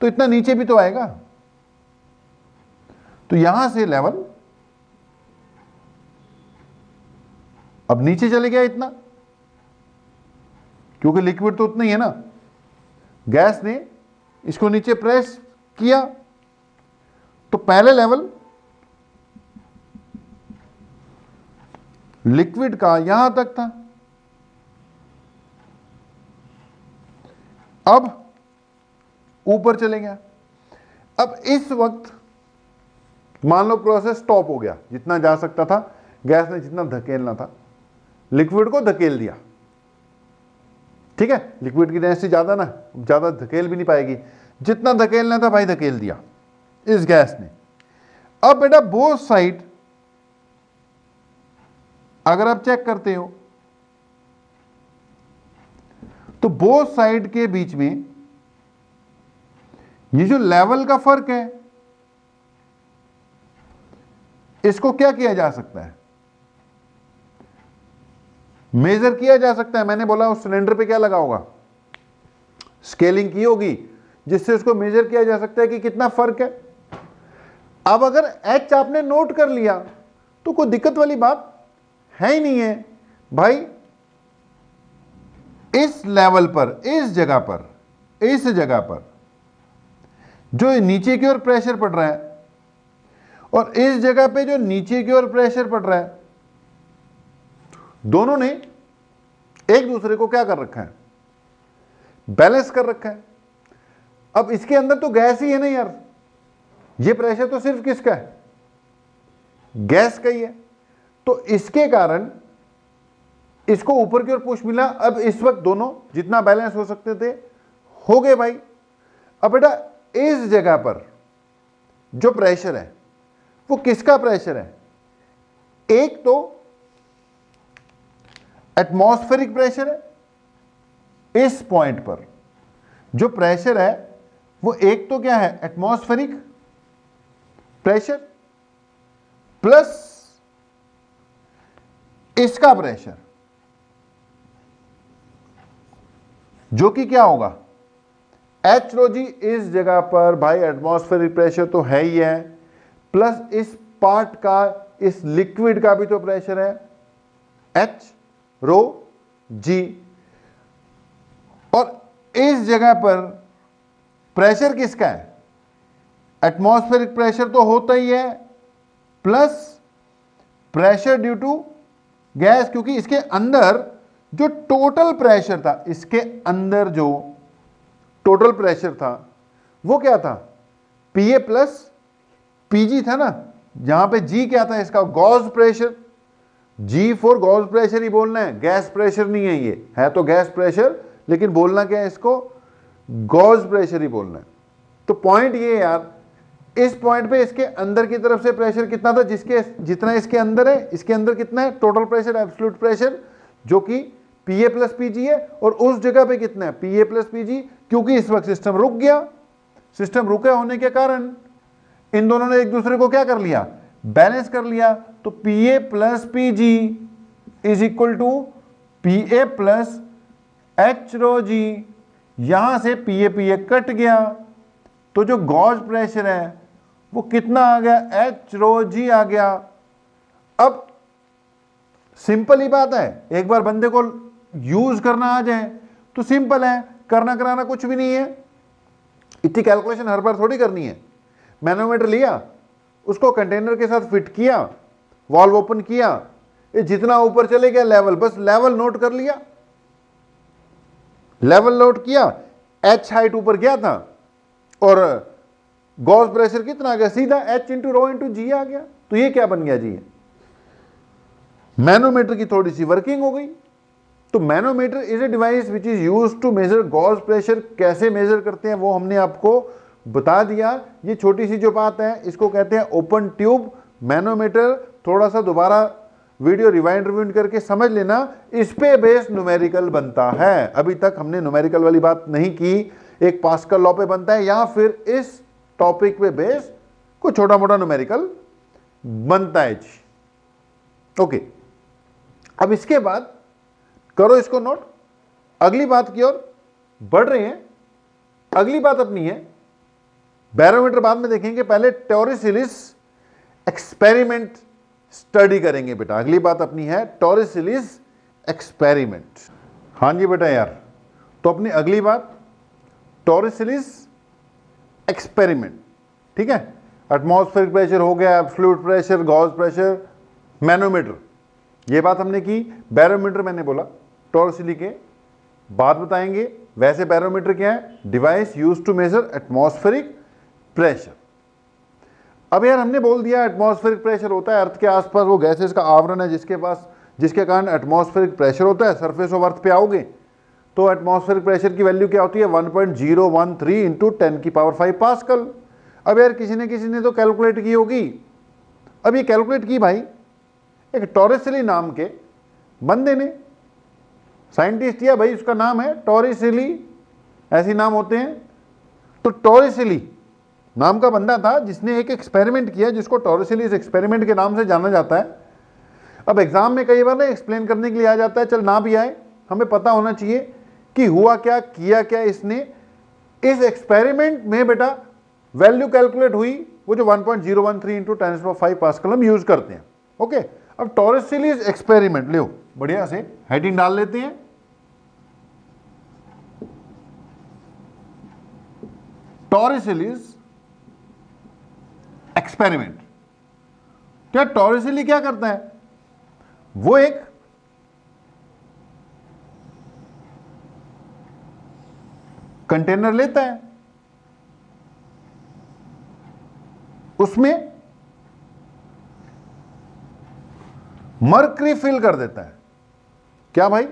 तो इतना नीचे भी तो आएगा। तो यहां से लेवल अब नीचे चले गया इतना, क्योंकि लिक्विड तो उतना ही है ना। गैस ने इसको नीचे प्रेस किया तो पहले लेवल लिक्विड का यहां तक था, अब ऊपर चले गया। अब इस वक्त मान लो प्रोसेस स्टॉप हो गया, जितना जा सकता था, गैस ने जितना धकेलना था लिक्विड को धकेल दिया, ठीक है। लिक्विड की डेंसिटी ज्यादा ना, ज्यादा धकेल भी नहीं पाएगी, जितना धकेलना था भाई धकेल दिया इस गैस ने। अब बेटा बोथ साइड अगर आप चेक करते हो तो बोथ साइड के बीच में ये जो लेवल का फर्क है, इसको क्या किया जा सकता है, मेजर किया जा सकता है। मैंने बोला उस सिलेंडर पे क्या लगा होगा, स्केलिंग की होगी, जिससे उसको मेजर किया जा सकता है कि कितना फर्क है। अब अगर एच आपने नोट कर लिया तो कोई दिक्कत वाली बात है ही नहीं है भाई। इस लेवल पर, इस जगह पर जो नीचे की ओर प्रेशर पड़ रहा है और इस जगह पे जो नीचे की ओर प्रेशर पड़ रहा है, दोनों ने एक दूसरे को क्या कर रखा है, बैलेंस कर रखा है। अब इसके अंदर तो गैस ही है ना यार, ये प्रेशर तो सिर्फ किसका है, गैस का ही है। तो इसके कारण इसको ऊपर की ओर पुश मिला। अब इस वक्त दोनों जितना बैलेंस हो सकते थे हो गए भाई। अब बेटा इस जगह पर जो प्रेशर है वो किसका प्रेशर है, एक तो एटमॉस्फेरिक प्रेशर है। इस पॉइंट पर जो प्रेशर है वो एक तो क्या है, एटमॉस्फेरिक प्रेशर, प्लस इसका प्रेशर, जो कि क्या होगा, एच रो जी। इस जगह पर भाई एटमॉस्फेरिक प्रेशर तो है ही है, प्लस इस पार्ट का, इस लिक्विड का भी तो प्रेशर है, एच रो जी। और इस जगह पर प्रेशर किसका है, एटमॉस्फेरिक प्रेशर तो होता ही है, plus pressure due to gas, क्योंकि इसके अंदर जो टोटल प्रेशर था, इसके अंदर जो टोटल प्रेशर था वो क्या था, पीए प्लस पीजी था ना। जहां पे जी क्या था इसका, gauge pressure, G for gauge pressure ही बोलना है, गैस प्रेशर नहीं है। ये है तो गैस प्रेशर, लेकिन बोलना क्या है इसको, गॉस प्रेशर ही बोलना है। तो पॉइंट ये यार, इस पॉइंट पे इसके अंदर की तरफ से प्रेशर कितना था, जिसके जितना इसके अंदर है, इसके अंदर कितना है टोटल प्रेशर, एब्सोल्यूट प्रेशर, जो कि पीए प्लस पीजी है। और उस जगह पे कितना है, पीए प्लस पीजी, क्योंकि इस वक्त सिस्टम रुक गया। सिस्टम रुके होने के कारण इन दोनों ने एक दूसरे को क्या कर लिया, बैलेंस कर लिया। तो PA plus PG is equal to PA plus H rho G, यहां से पीए कट गया, तो जो गॉज प्रेशर है वो कितना आ गया, एच रो जी आ गया। अब सिंपल ही बात है, एक बार बंदे को यूज करना आ जाए तो सिंपल है, करना कराना कुछ भी नहीं है, इतनी कैलकुलेशन हर बार थोड़ी करनी है। मैनोमीटर लिया, उसको कंटेनर के साथ फिट किया, वाल्व ओपन किया, ये जितना ऊपर चले गया लेवल, बस लेवल नोट कर लिया, लेवल नोट किया, एच हाइट ऊपर गया था और गॉज प्रेशर कितना आ गया, सीधा एच इंटू रो इंटू जी आ गया। तो ये क्या बन गया जी, मैनोमीटर की थोड़ी सी वर्किंग हो गई। तो manometer is a device which is used to measure gauge pressure. कैसे मेजर करते हैं वो हमने आपको बता दिया। ये छोटी सी जो बात है इसको कहते हैं ओपन ट्यूब मैनोमीटर। थोड़ा सा दोबारा वीडियो रिवाइंड करके समझ लेना, इस पे बेस न्यूमेरिकल बनता है। अभी तक हमने न्यूमेरिकल वाली बात नहीं की, एक पास्कल लॉ पे बनता है या फिर इस टॉपिक पे बेस कुछ छोटा मोटा न्यूमेरिकल बनता है जी। ओके, अब इसके बाद करो इसको नोट, अगली बात की ओर बढ़ रहे हैं। अगली बात अपनी है, बैरोमीटर बाद में देखेंगे, पहले टॉरिसिलिस एक्सपेरिमेंट स्टडी करेंगे बेटा। अगली बात अपनी है टॉरिसिलिस एक्सपेरिमेंट। हाँ जी बेटा यार, तो अपनी अगली बात टॉरिसिलिस एक्सपेरिमेंट, ठीक है। एटमॉस्फेरिक प्रेशर हो गया, fluid pressure, gauge pressure, manometer, ये बात हमने की। बैरोमीटर मैंने बोला टॉर्सिली के बाद बताएंगे। वैसे बैरोमीटर क्या है, device used to measure atmospheric pressure. अब यार हमने बोल दिया एटमॉस्फेरिक प्रेशर होता है अर्थ के आसपास वो गैसेस का आवरण है जिसके कारण एटमॉस्फेरिक प्रेशर होता है। सरफेस ऑफ अर्थ पे आओगे तो एटमॉस्फेरिक प्रेशर की वैल्यू क्या होती है, 1.013 इंटू 10⁵ पास्कल। अब यार किसी ने तो कैलकुलेट की होगी। अब ये कैलकुलेट की भाई एक टॉरिसिली नाम के बंदे ने, साइंटिस्ट या भाई उसका नाम है टॉरिसिली, ऐसे नाम होते हैं। तो टॉरिसिली नाम का बंदा था जिसने एक एक्सपेरिमेंट किया जिसको टॉरिसिलीस एक्सपेरिमेंट के नाम से जाना जाता है। अब एग्जाम में कई बार ना एक्सप्लेन करने के लिए आ जाता है, चल ना भी आए, हमें पता होना चाहिए कि हुआ क्या, किया क्या इसने। इस एक्सपेरिमेंट में बेटा वैल्यू कैलकुलेट हुई, वो जो 1.013 इंटू 10⁵ पास्कल हम यूज करते हैं। ओके, अब टॉरिसिलीस एक्सपेरिमेंट लो, बढ़िया से हेडिंग डाल लेते हैं। टॉरिसिलीस एक्सपेरिमेंट। क्या टॉरिसिली क्या करता है, वो एक कंटेनर लेता है, उसमें मरकरी फिल कर देता है। क्या भाई,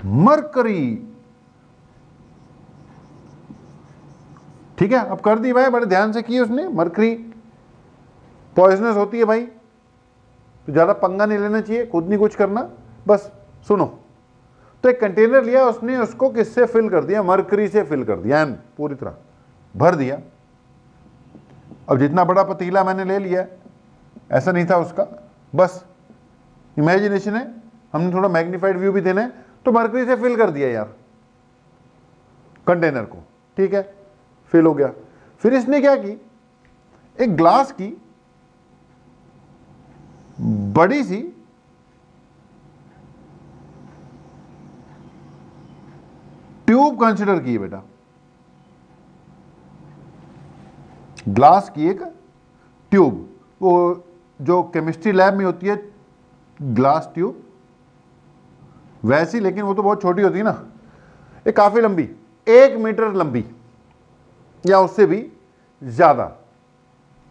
मरकरी, ठीक है। अब कर दी भाई, बड़े ध्यान से की उसने। मरकरी पॉइजनस होती है भाई, तो ज्यादा पंगा नहीं लेना चाहिए, खुद नहीं कुछ करना, बस सुनो। तो एक कंटेनर लिया उसने, उसको किससे फिल कर दिया, मरकरी से फिल कर दिया, एन पूरी तरह भर दिया। अब जितना बड़ा पतीला मैंने ले लिया, ऐसा नहीं था उसका, बस इमेजिनेशन है, हमने थोड़ा मैग्नीफाइड व्यू भी देना है, तो मरकरी से फिल कर दिया यार कंटेनर को, ठीक है, फिल हो गया। फिर इसने क्या की, एक ग्लास की बड़ी सी ट्यूब कंसिडर की बेटा, ग्लास की एक ट्यूब, वो जो केमिस्ट्री लैब में होती है ग्लास ट्यूब वैसी, लेकिन वो तो बहुत छोटी होती है ना, ये काफी लंबी, 1 मीटर लंबी या उससे भी ज्यादा,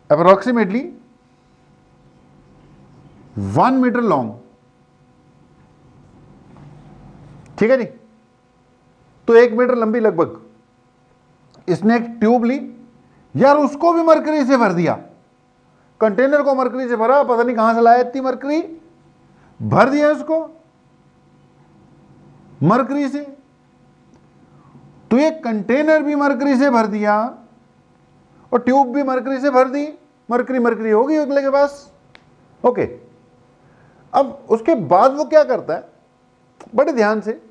अप्रोक्सीमेटली 1 मीटर लॉन्ग, ठीक है जी। तो 1 मीटर लंबी लगभग, इसने एक ट्यूब ली यार, उसको भी मरकरी से भर दिया, कंटेनर को मरकरी से भरा, पता नहीं कहां से लाया इतनी मरकरी, भर दिया उसको मरकरी से। तो ये कंटेनर भी मरकरी से भर दिया और ट्यूब भी मरकरी से भर दी, मरकरी मरकरी होगी अगले के पास। ओके, अब उसके बाद वो क्या करता है, बड़े ध्यान से,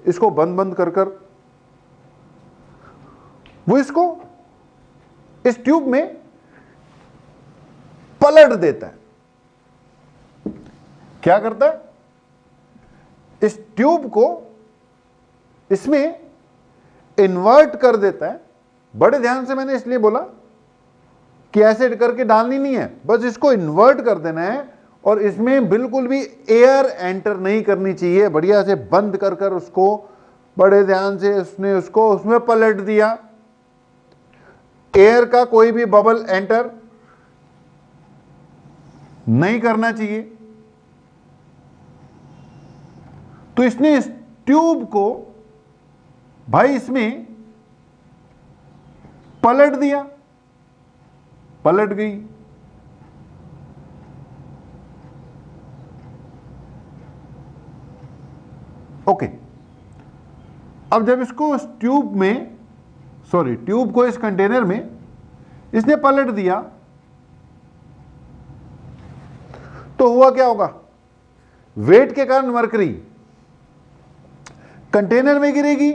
इसको बंद बंद कर कर वो इसको इस ट्यूब में पलट देता है। क्या करता है? इस ट्यूब को इसमें इन्वर्ट कर देता है। बड़े ध्यान से मैंने इसलिए बोला कि ऐसे करके डालनी नहीं है, बस इसको इन्वर्ट कर देना है और इसमें बिल्कुल भी एयर एंटर नहीं करनी चाहिए। बढ़िया से बंद कर कर उसको बड़े ध्यान से उसने उसको उसमें पलट दिया। एयर का कोई भी बबल एंटर नहीं करना चाहिए। तो इसने इस ट्यूब को भाई इसमें पलट दिया, पलट गई। ओके, अब जब इसको इस ट्यूब में ट्यूब को इस कंटेनर में इसने पलट दिया तो हुआ क्या होगा? वेट के कारण मरकरी कंटेनर में गिरेगी।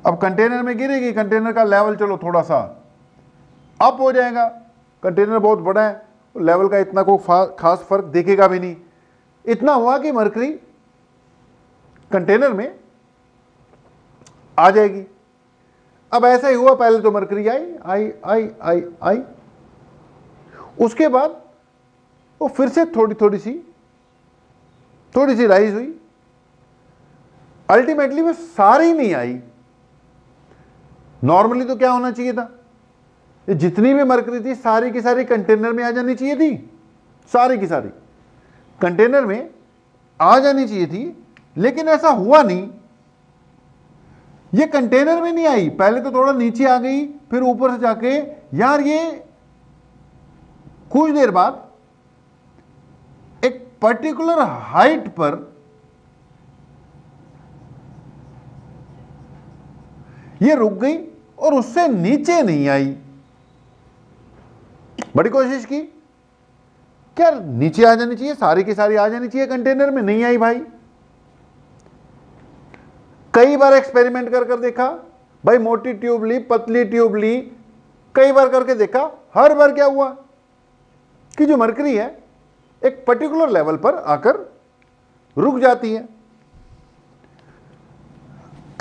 अब कंटेनर में गिरेगी, कंटेनर का लेवल चलो थोड़ा सा अप हो जाएगा। कंटेनर बहुत बड़ा है, लेवल का इतना कोई खास फर्क दिखेगा भी नहीं। इतना हुआ कि मरकरी कंटेनर में आ जाएगी। अब ऐसा ही हुआ, पहले तो मरकरी आई आई आई आई आई, उसके बाद वो फिर से थोड़ी सी राइज हुई। अल्टीमेटली वो सारी नहीं आई। नॉर्मली तो क्या होना चाहिए था, ये जितनी भी मरकरी थी सारी की सारी कंटेनर में आ जानी चाहिए थी, सारी की सारी कंटेनर में आ जानी चाहिए थी, लेकिन ऐसा हुआ नहीं। ये कंटेनर में नहीं आई, पहले तो थोड़ा नीचे आ गई, फिर ऊपर से जाके यार ये कुछ देर बाद एक पर्टिकुलर हाइट पर ये रुक गई और उससे नीचे नहीं आई। बड़ी कोशिश की, क्या नीचे आ जानी चाहिए, सारी की सारी आ जानी चाहिए, कंटेनर में नहीं आई भाई। कई बार एक्सपेरिमेंट कर कर देखा भाई, मोटी ट्यूब ली, पतली ट्यूब ली, कई बार करके देखा, हर बार क्या हुआ कि जो मरकरी है एक पर्टिकुलर लेवल पर आकर रुक जाती है।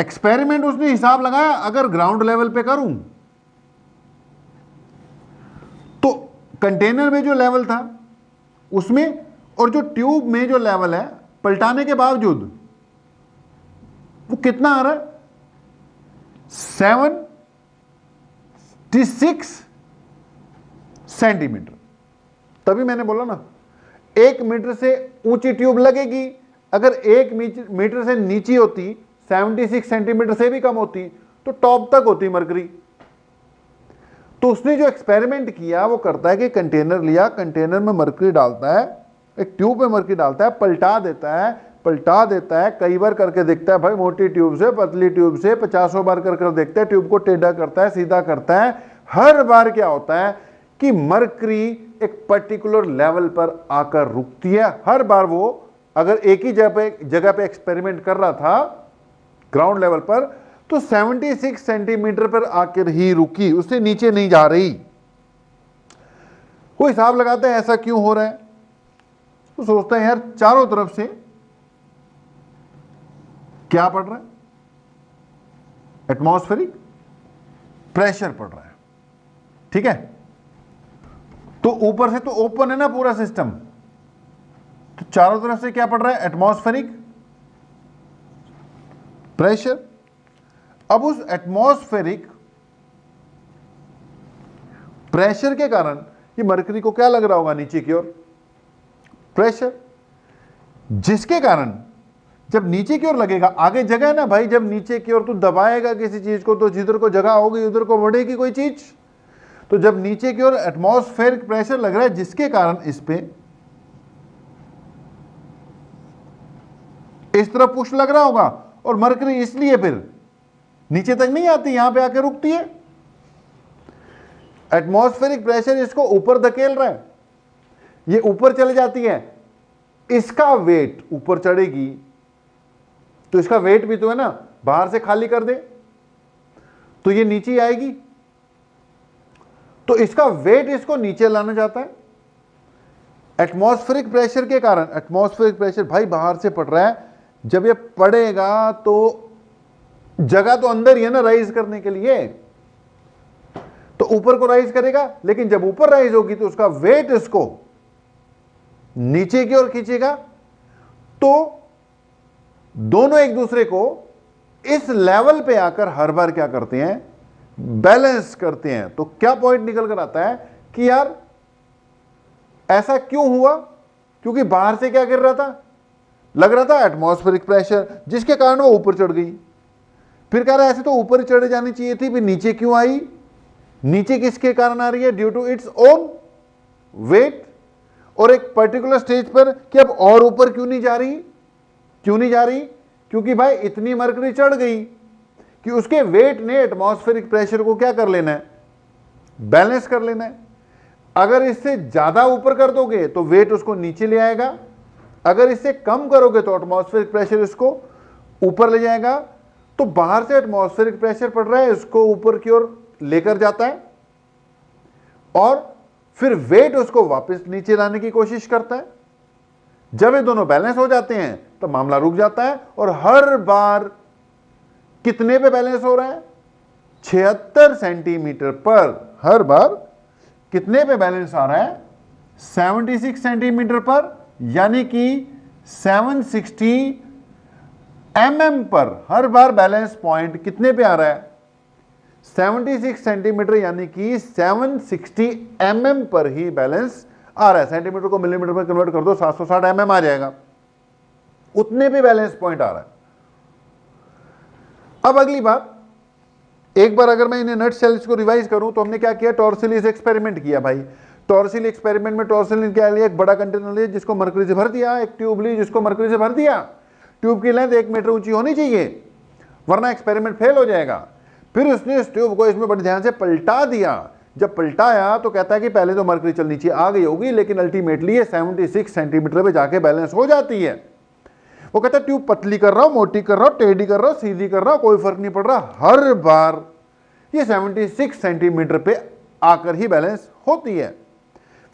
एक्सपेरिमेंट उसने हिसाब लगाया, अगर ग्राउंड लेवल पे करूं तो कंटेनर में जो लेवल था उसमें और जो ट्यूब में जो लेवल है, पलटाने के बावजूद वो कितना आ रहा है? 76 सेंटीमीटर। तभी मैंने बोला ना, 1 मीटर से ऊंची ट्यूब लगेगी, अगर 1 मीटर से नीचे होती, 76 सेंटीमीटर से भी कम होती, तो टॉप तक होती मरकरी। तो उसने जो एक्सपेरिमेंट किया वो करता है कि कंटेनर लिया, कंटेनर में मरकरी डालता है, एक ट्यूब में मरकरी डालता है, पलटा देता है, कई बार करके देखता है भाई, मोटी ट्यूब से पतली ट्यूब से 50 बार कर देखता है, ट्यूब को टेढ़ा करता है, सीधा करता है। हर बार क्या होता है कि मरकरी एक पर्टिकुलर लेवल पर आकर रुकती है। हर बार वो अगर एक ही जगह पे एक्सपेरिमेंट कर रहा था ग्राउंड लेवल पर, तो 76 सेंटीमीटर पर आकर ही रुकी, उससे नीचे नहीं जा रही। वो हिसाब लगाता है ऐसा क्यों हो रहा है, तो सोचता है यार चारों तरफ से क्या पड़ रहा है? एटमॉस्फेरिक प्रेशर पड़ रहा है। ठीक है, तो ऊपर से तो ओपन है ना पूरा सिस्टम, तो चारों तरफ से क्या पड़ रहा है? Atmospheric pressure. अब उस एटमॉस्फेरिक प्रेशर के कारण ये मरकरी को क्या लग रहा होगा? नीचे की ओर प्रेशर, जिसके कारण जब नीचे की ओर लगेगा, आगे जगह है ना भाई, जब नीचे की ओर तू दबाएगा किसी चीज को तो जिधर को जगह होगी उधर को बढ़ेगी कोई चीज। तो जब नीचे की ओर एटमॉस्फेरिक प्रेशर लग रहा है, जिसके कारण इस पे इस तरह पुश लग रहा होगा, और मरकरी इसलिए फिर नीचे तक नहीं आती, यहां पे आके रुकती है। एटमॉस्फेरिक प्रेशर इसको ऊपर धकेल रहा है, ये ऊपर चले जाती है, इसका वेट ऊपर चढ़ेगी, तो इसका वेट भी तो है ना, बाहर से खाली कर दे तो ये नीचे ही आएगी, तो इसका वेट इसको नीचे लाना चाहता है। एटमॉस्फेरिक प्रेशर के कारण, एटमॉस्फेरिक प्रेशर भाई बाहर से पड़ रहा है, जब ये पड़ेगा तो जगह तो अंदर ही है ना राइज करने के लिए, तो ऊपर को राइज करेगा, लेकिन जब ऊपर राइज होगी तो उसका वेट इसको नीचे की ओर खींचेगा, तो दोनों एक दूसरे को इस लेवल पे आकर हर बार क्या करते हैं, बैलेंस करते हैं। तो क्या पॉइंट निकल कर आता है कि यार ऐसा क्यों हुआ, क्योंकि बाहर से क्या गिर रहा था, लग रहा था एटमॉस्फेरिक प्रेशर, जिसके कारण वो ऊपर चढ़ गई। फिर कह रहा है ऐसे तो ऊपर चढ़ जानी चाहिए थी, फिर नीचे क्यों आई, नीचे किसके कारण आ रही है, due to its own weight. और एक पर्टिकुलर स्टेज पर कि अब और ऊपर क्यों नहीं जा रही, क्यों नहीं जा रही, क्योंकि भाई इतनी मरकरी चढ़ गई कि उसके वेट ने एटमॉस्फेरिक प्रेशर को क्या कर लेना है, बैलेंस कर लेना है। अगर इससे ज्यादा ऊपर कर दोगे तो वेट उसको नीचे ले आएगा, अगर इससे कम करोगे तो एटमॉस्फेरिक प्रेशर इसको ऊपर ले जाएगा। तो बाहर से एटमॉस्फेरिक प्रेशर पड़ रहा है, इसको ऊपर की ओर लेकर जाता है और फिर वेट उसको वापस नीचे लाने की कोशिश करता है। जब ये दोनों बैलेंस हो जाते हैं तो मामला रुक जाता है, और हर बार कितने पे बैलेंस हो रहा है, 76 सेंटीमीटर पर। हर बार कितने पे बैलेंस आ रहा है, 76 सेंटीमीटर पर, यानी कि 760 mm पर हर बार बैलेंस पॉइंट कितने पे आ रहा है, 76 सेंटीमीटर, यानी कि 760 mm पर ही बैलेंस आ रहा है। सेंटीमीटर को मिलीमीटर में कन्वर्ट कर दो, 760 mm आ जाएगा, उतने पे बैलेंस पॉइंट आ रहा है। अब अगली बात, एक बार अगर मैं इन्हें नट सेल्स को रिवाइज करूं तो हमने क्या किया, टॉर्सिलिस एक्सपेरिमेंट किया भाई। टॉर्सिल एक्सपेरिमेंट में टॉर्सिलिन क्या लिया, एक बड़ा कंटेनर लिया जिसको मरकरी से भर दिया, एक ट्यूब ली जिसको मरकरी से भर दिया। ट्यूब की लेंथ 1 मीटर ऊंची होनी चाहिए वरना एक्सपेरिमेंट फेल हो जाएगा। फिर उसने इस ट्यूब को इसमें बड़े ध्यान से पलटा दिया। जब पलटाया तो कहता है कि पहले तो मरकरी चल नीचे आ गई होगी, लेकिन अल्टीमेटली ये 76 सेंटीमीटर पे जाके बैलेंस हो जाती है। वो कहता है ट्यूब पतली कर रहा हूं, मोटी कर रहा हूं, टेढ़ी कर रहा हूं, सीधी कर रहा हूं, कोई फर्क नहीं पड़ रहा, हर बार ये 76 सेंटीमीटर पे आकर ही बैलेंस होती है।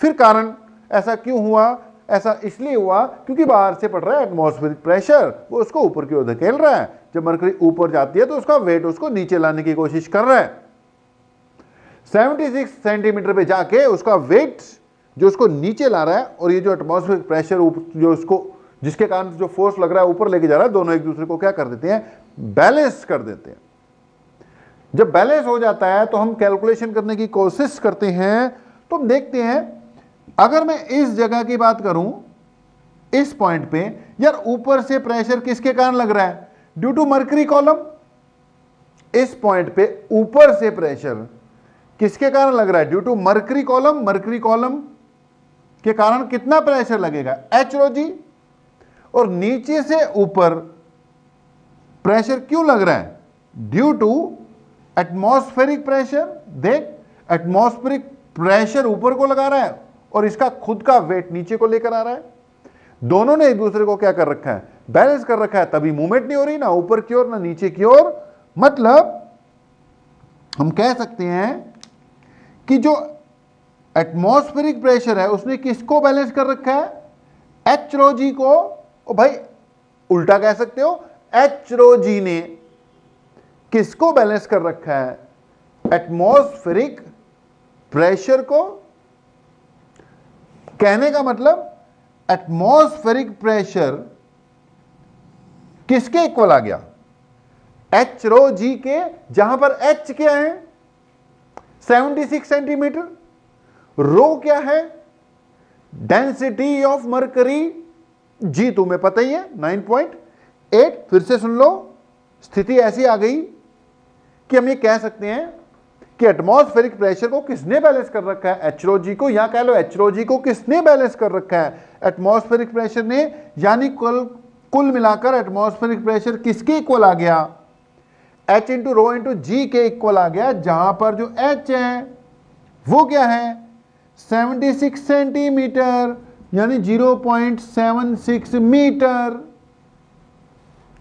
फिर कारण ऐसा क्यों हुआ, ऐसा इसलिए हुआ क्योंकि बाहर से पड़ रहा है एटमॉस्फेरिक प्रेशर, वो उसको ऊपर की ओर धकेल रहा है। जब मरकरी ऊपर जाती है तो उसका वेट उसको नीचे लाने की कोशिश कर रहा है। 76 सेंटीमीटर पे जाके उसका वेट जो उसको नीचे ला रहा है, और ये जो एटमॉस्फेरिक प्रेशर जो उसको, जिसके कारण जो फोर्स लग रहा है ऊपर लेके जा रहा है, दोनों एक दूसरे को क्या कर देते हैं, बैलेंस कर देते हैं। जब बैलेंस हो जाता है तो हम कैलकुलेशन करने की कोशिश करते हैं। तो हम देखते हैं, अगर मैं इस जगह की बात करूं, इस पॉइंट पे, यार ऊपर से प्रेशर किसके कारण लग रहा है, ड्यू टू मरकरी कॉलम। इस पॉइंट पे ऊपर से प्रेशर किसके कारण लग रहा है, due to mercury column. Mercury column के कारण कितना प्रेशर लगेगा, एच रो जी। और नीचे से ऊपर प्रेशर क्यों लग रहा है, ड्यू टू एटमॉस्फेरिक प्रेशर। देख, एटमॉस्फेरिक प्रेशर ऊपर को लगा रहा है और इसका खुद का वेट नीचे को लेकर आ रहा है। दोनों ने एक दूसरे को क्या कर रखा है, बैलेंस कर रखा है, तभी मूवमेंट नहीं हो रही, ना ऊपर की ओर ना नीचे की ओर। मतलब हम कह सकते हैं कि जो एटमॉस्फेरिक प्रेशर है उसने किसको बैलेंस कर रखा है, एच रो जी को। ओ भाई उल्टा कह सकते हो, एच रो जी ने किसको बैलेंस कर रखा है, एटमॉस्फेरिक प्रेशर को। कहने का मतलब एटमॉस्फेरिक प्रेशर किसके इक्वल आ गया, एच रो जी के, जहां पर एच क्या है 76 सेंटीमीटर, रो क्या है डेंसिटी ऑफ मरकरी, जी तुम्हें पता ही है 9.8। फिर से सुन लो, स्थिति ऐसी आ गई कि हम ये कह सकते हैं कि एटमॉस्फेरिक प्रेशर को किसने बैलेंस कर रखा है, एच रो जी को, या कह लो एच रो जी को किसने बैलेंस कर रखा है, एटमॉस्फेरिक प्रेशर ने। यानी कुल मिलाकर एटमॉस्फेरिक प्रेशर किसके इक्वल आ गया, एच इंटू रो इंटू जी के इक्वल आ गया, जहां पर जो एच है वो क्या है 76 सेंटीमीटर, यानी 0.76 मीटर।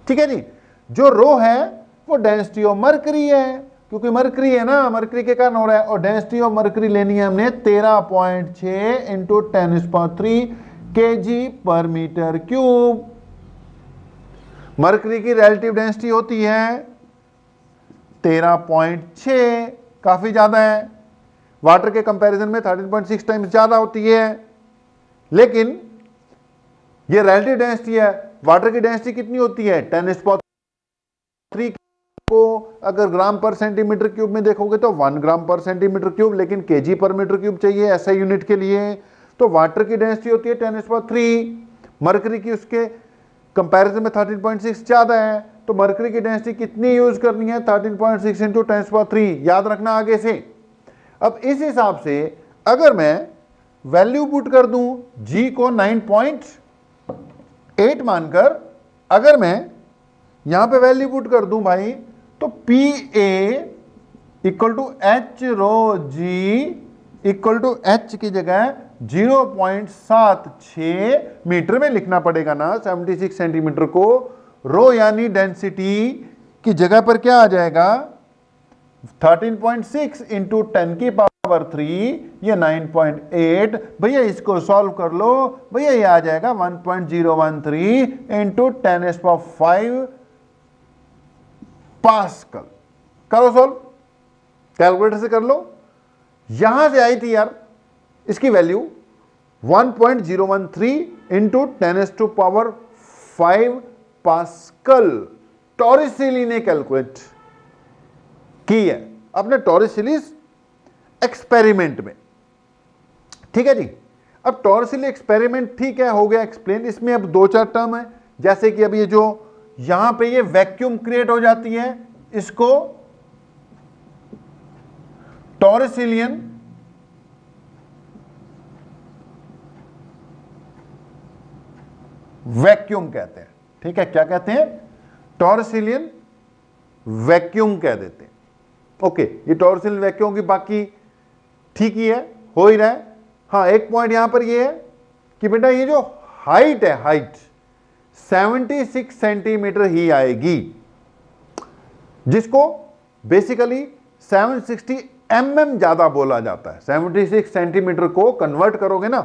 ठीक है जी। जो रो है वो डेंसिटी ऑफ मरकरी है, क्योंकि मरकरी है ना, मरकरी के कारण हो रहा है, और डेंसिटी ऑफ मरकरी लेनी है हमने 13.6 इंटू 10³ kg पर मीटर क्यूब। मरकरी की रिलेटिव डेंसिटी होती है 13.6, काफी ज्यादा है। वाटर के कंपैरिजन में 13.6 टाइम्स ज्यादा होती है, लेकिन ये रिलेटिव डेंसिटी है। वाटर की डेंसिटी कितनी होती है 10³ को अगर ग्राम पर सेंटीमीटर क्यूब में देखोगे तो 1 ग्राम पर सेंटीमीटर क्यूब, लेकिन केजी पर मीटर क्यूब चाहिए ऐसा यूनिट के लिए। तो वाटर की डेंसिटी होती है 10³ मरकरी की उसके कंपैरिजन में 13.6 ज्यादा है, तो मरकरी की डेंसिटी कितनी यूज करनी है 13.6 इंटू 10³ याद रखना आगे से। अब इस हिसाब से अगर मैं वैल्यू पुट कर दूं जी को 9.8 मानकर, अगर मैं यहां पे वैल्यू पुट कर दूं भाई, तो P A equal to h rho g equal to h की जगह 0.76 मीटर में लिखना पड़ेगा ना 76 सेंटीमीटर को। रो यानी डेंसिटी की जगह पर क्या आ जाएगा 13.6 इंटू 10³ ये 9.8। भैया इसको सॉल्व कर लो, भैया ये आ जाएगा 1.013 इंटू 10⁵ पास्कल। करो सॉल्व, कैलकुलेटर से कर लो। यहां से आई थी यार इसकी वैल्यू 1.013 इंटू 10⁵ पास्कल। टॉरिसेली ने कैलकुलेट की है अपने टॉरिसेलीज एक्सपेरिमेंट में, ठीक है जी। अब टॉरिसेली एक्सपेरिमेंट ठीक है हो गया एक्सप्लेन। इसमें अब 2-4 टर्म है, जैसे कि अब ये जो यहां पे ये वैक्यूम क्रिएट हो जाती है, इसको टॉरिसिलियन वैक्यूम कहते हैं, ठीक है। क्या कहते हैं टॉरिसिलियन वैक्यूम कह देते हैं। ओके, ये टॉरिसिलियन वैक्यूम की बाकी ठीक ही है, हो ही रहा है। हाँ, एक पॉइंट यहां पर ये है कि बेटा ये जो हाइट है, हाइट 76 सेंटीमीटर ही आएगी, जिसको बेसिकली 760 mm ज्यादा बोला जाता है। 76 सेंटीमीटर को कन्वर्ट करोगे ना,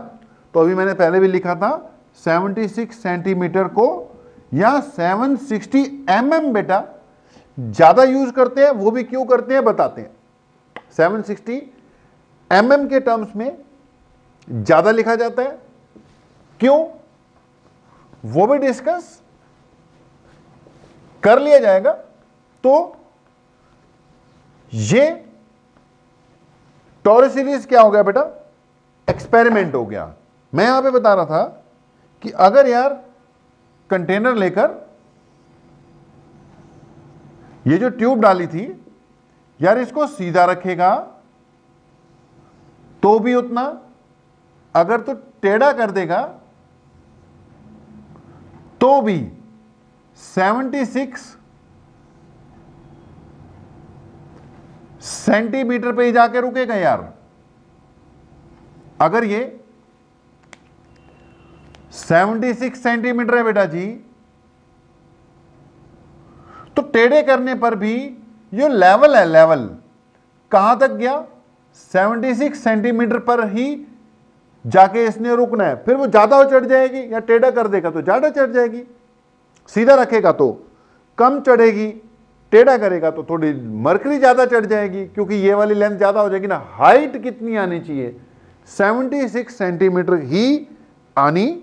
तो अभी मैंने पहले भी लिखा था 76 सेंटीमीटर को या 760 mm बेटा ज्यादा यूज करते हैं। वो भी क्यों करते हैं बताते हैं। 760 mm के टर्म्स में ज्यादा लिखा जाता है, क्यों वो भी डिस्कस कर लिया जाएगा। तो ये टॉरिसिलीज क्या हो गया बेटा एक्सपेरिमेंट हो गया। मैं यहां पे बता रहा था कि अगर यार कंटेनर लेकर ये जो ट्यूब डाली थी यार, इसको सीधा रखेगा तो भी उतना, अगर तो टेढ़ा कर देगा तो भी 76 सेंटीमीटर पे ही जाके रुकेगा यार। अगर ये 76 सेंटीमीटर है बेटा जी, तो टेढ़े करने पर भी ये लेवल है, लेवल कहां तक गया 76 सेंटीमीटर पर ही जाके इसने रुकना है। फिर वो ज्यादा चढ़ जाएगी, या टेढ़ा कर देगा तो ज्यादा चढ़ जाएगी, सीधा रखेगा तो कम चढ़ेगी, टेढ़ा करेगा तो थोड़ी मरकरी ज्यादा चढ़ जाएगी, क्योंकि ये वाली लेंथ ज्यादा हो जाएगी ना। हाइट कितनी आनी चाहिए 76 सेंटीमीटर ही आनी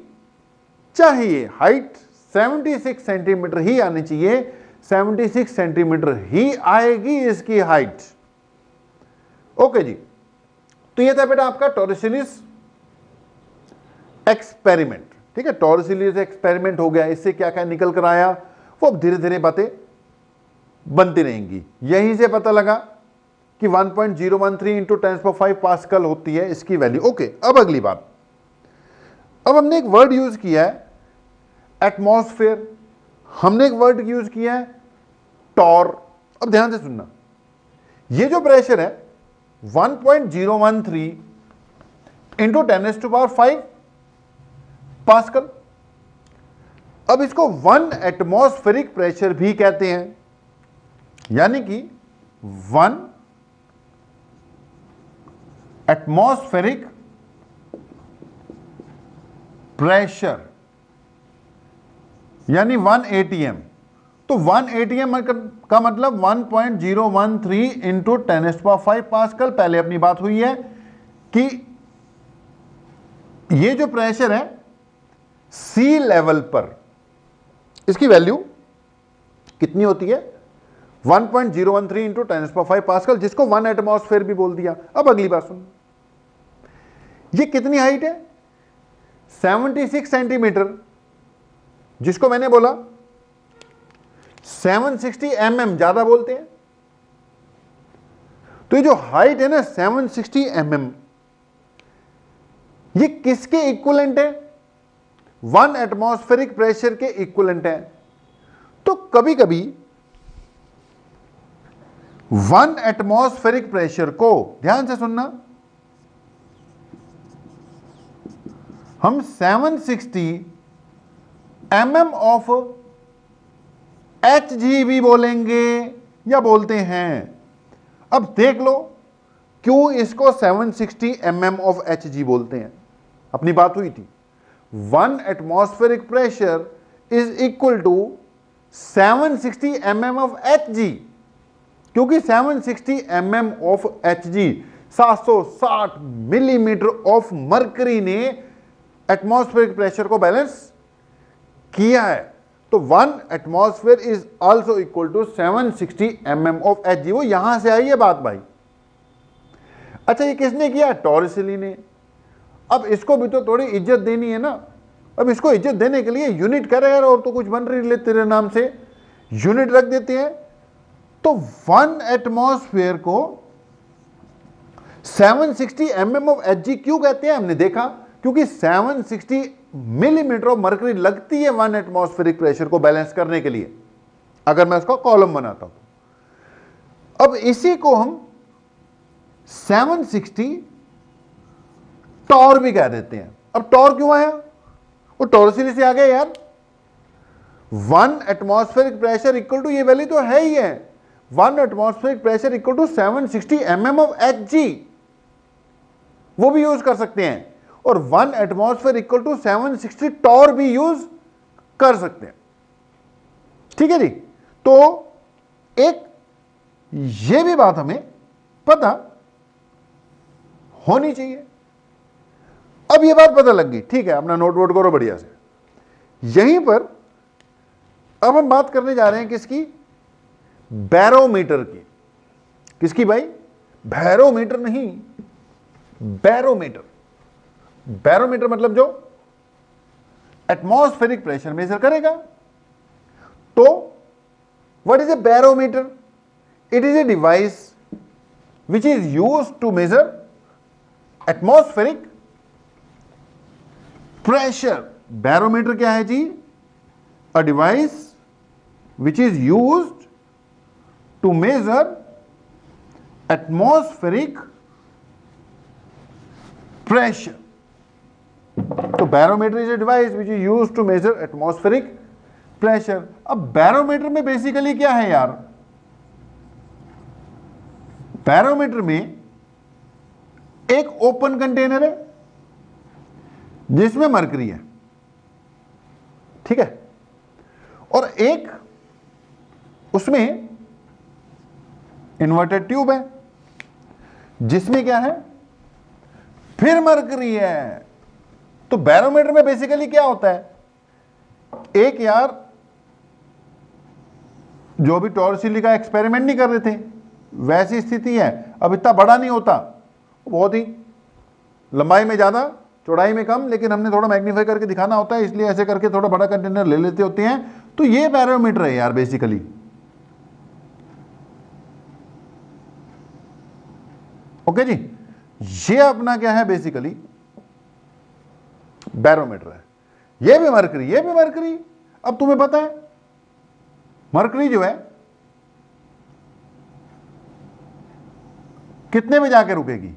चाहिए। हाइट 76 सेंटीमीटर ही आनी चाहिए, 76 सेंटीमीटर ही आएगी इसकी हाइट। ओके जी, तो ये था बेटा आपका टॉरिसिलीज एक्सपेरिमेंट, ठीक है। टॉरिसिलीज एक्सपेरिमेंट हो गया, इससे क्या क्या निकल कर आया वो अब धीरे धीरे बातें बनती रहेंगी। यहीं से पता लगा कि 1.013 इंटू 10⁵ पास्कल होती है इसकी वैल्यू। ओके, अब अगली बात, अब हमने एक वर्ड यूज किया है एटमॉस्फेयर, हमने एक वर्ड यूज किया है टॉर। अब ध्यान से सुनना, ये जो प्रेशर है 1.013 इंटू 10⁵ पास्कल, अब इसको 1 एटमॉस्फेरिक प्रेशर भी कहते हैं, यानी कि 1 एटमॉस्फेरिक प्रेशर यानी 1 एटीएम। तो 1 एटीएम का मतलब 1.013 इंटू 10⁵ पास्कल। पहले अपनी बात हुई है कि ये जो प्रेशर है सी लेवल पर, इसकी वैल्यू कितनी होती है 1.013 इंटू 10⁵ पास्कल, जिसको 1 एटमॉस्फेयर भी बोल दिया। अब अगली बात सुन, ये कितनी हाइट है 76 सेंटीमीटर, जिसको मैंने बोला 760 mm ज्यादा बोलते हैं। तो ये जो हाइट है ना 760 mm, ये किसके इक्विवेलेंट है 1 एटमॉस्फेरिक प्रेशर के इक्विवेलेंट है। तो कभी कभी 1 एटमॉस्फेरिक प्रेशर को, ध्यान से सुनना, हम 760 mm ऑफ Hg भी बोलेंगे या बोलते हैं। अब देख लो क्यों इसको 760 mm ऑफ Hg बोलते हैं। अपनी बात हुई थी 1 atmospheric pressure is equal to 760 mm of Hg, क्योंकि 760 mm of Hg 760 millimetre of mercury ने एटमॉस्फेरिक प्रेशर को बैलेंस किया है। तो 1 atmosphere is also equal to 760 mm of Hg। वो यहां से आई है बात भाई। अच्छा, ये किसने किया? टॉर्रिसेली ने। अब इसको भी तो थोड़ी इज्जत देनी है ना। अब इसको इज्जत देने के लिए यूनिट कर यार, और तो कुछ बन रही ले तेरे नाम से यूनिट रख देते हैं। तो 1 एटमॉस्फेयर को 760 mm ऑफ Hg क्यों कहते हैं? हमने देखा क्योंकि 760 मिलीमीटर ऑफ मरकरी लगती है 1 एटमॉस्फेरिक प्रेशर को बैलेंस करने के लिए, अगर मैं उसका कॉलम बनाता हूं। अब इसी को हम 760 टॉर भी कह देते हैं। अब टॉर क्यों आया? वो टॉर्सिली से आ गया यार। 1 एटमॉस्फेरिक प्रेशर इक्वल टू, ये वैल्यू तो है ही है, 1 atmospheric pressure equal to 760 mm of Hg, वो भी यूज कर सकते हैं। और 1 एटमॉस्फेयर इक्वल टू 760 टॉर भी यूज कर सकते हैं। ठीक है जी। तो एक ये भी बात हमें पता होनी चाहिए। अब ये बात पता लग गई, ठीक है, अपना नोट वोट करो बढ़िया से। यहीं पर अब हम बात करने जा रहे हैं किसकी? बैरोमीटर की। किसकी भाई? बैरोमीटर नहीं, बैरोमीटर। बैरोमीटर मतलब जो एटमॉस्फेरिक प्रेशर मेजर करेगा। तो what is a barometer? It is a device which is used to measure atmospheric pressure. Barometer क्या है जी? A device which is used to measure atmospheric pressure. तो barometer is a device which is used to measure atmospheric pressure. अब barometer में basically क्या है यार? Barometer में एक ओपन कंटेनर है जिसमें मरकरी है, ठीक है, और एक उसमें इन्वर्टेड ट्यूब है जिसमें क्या है? फिर मरकरी है। तो बैरोमीटर में बेसिकली क्या होता है? एक यार जो भी टॉर्सिली का एक्सपेरिमेंट नहीं कर रहे थे वैसी स्थिति है। अब इतना बड़ा नहीं होता, बहुत ही लंबाई में ज्यादा चौड़ाई में कम, लेकिन हमने थोड़ा मैग्नीफाई करके दिखाना होता है, इसलिए ऐसे करके थोड़ा बड़ा कंटेनर ले लेते होते हैं। तो ये बैरोमीटर है यार बेसिकली। ओके जी, ये अपना क्या है? बेसिकली बैरोमीटर है। ये भी मरकरी, ये भी मरकरी। अब तुम्हें पता है मरकरी जो है कितने में जाके रुकेगी?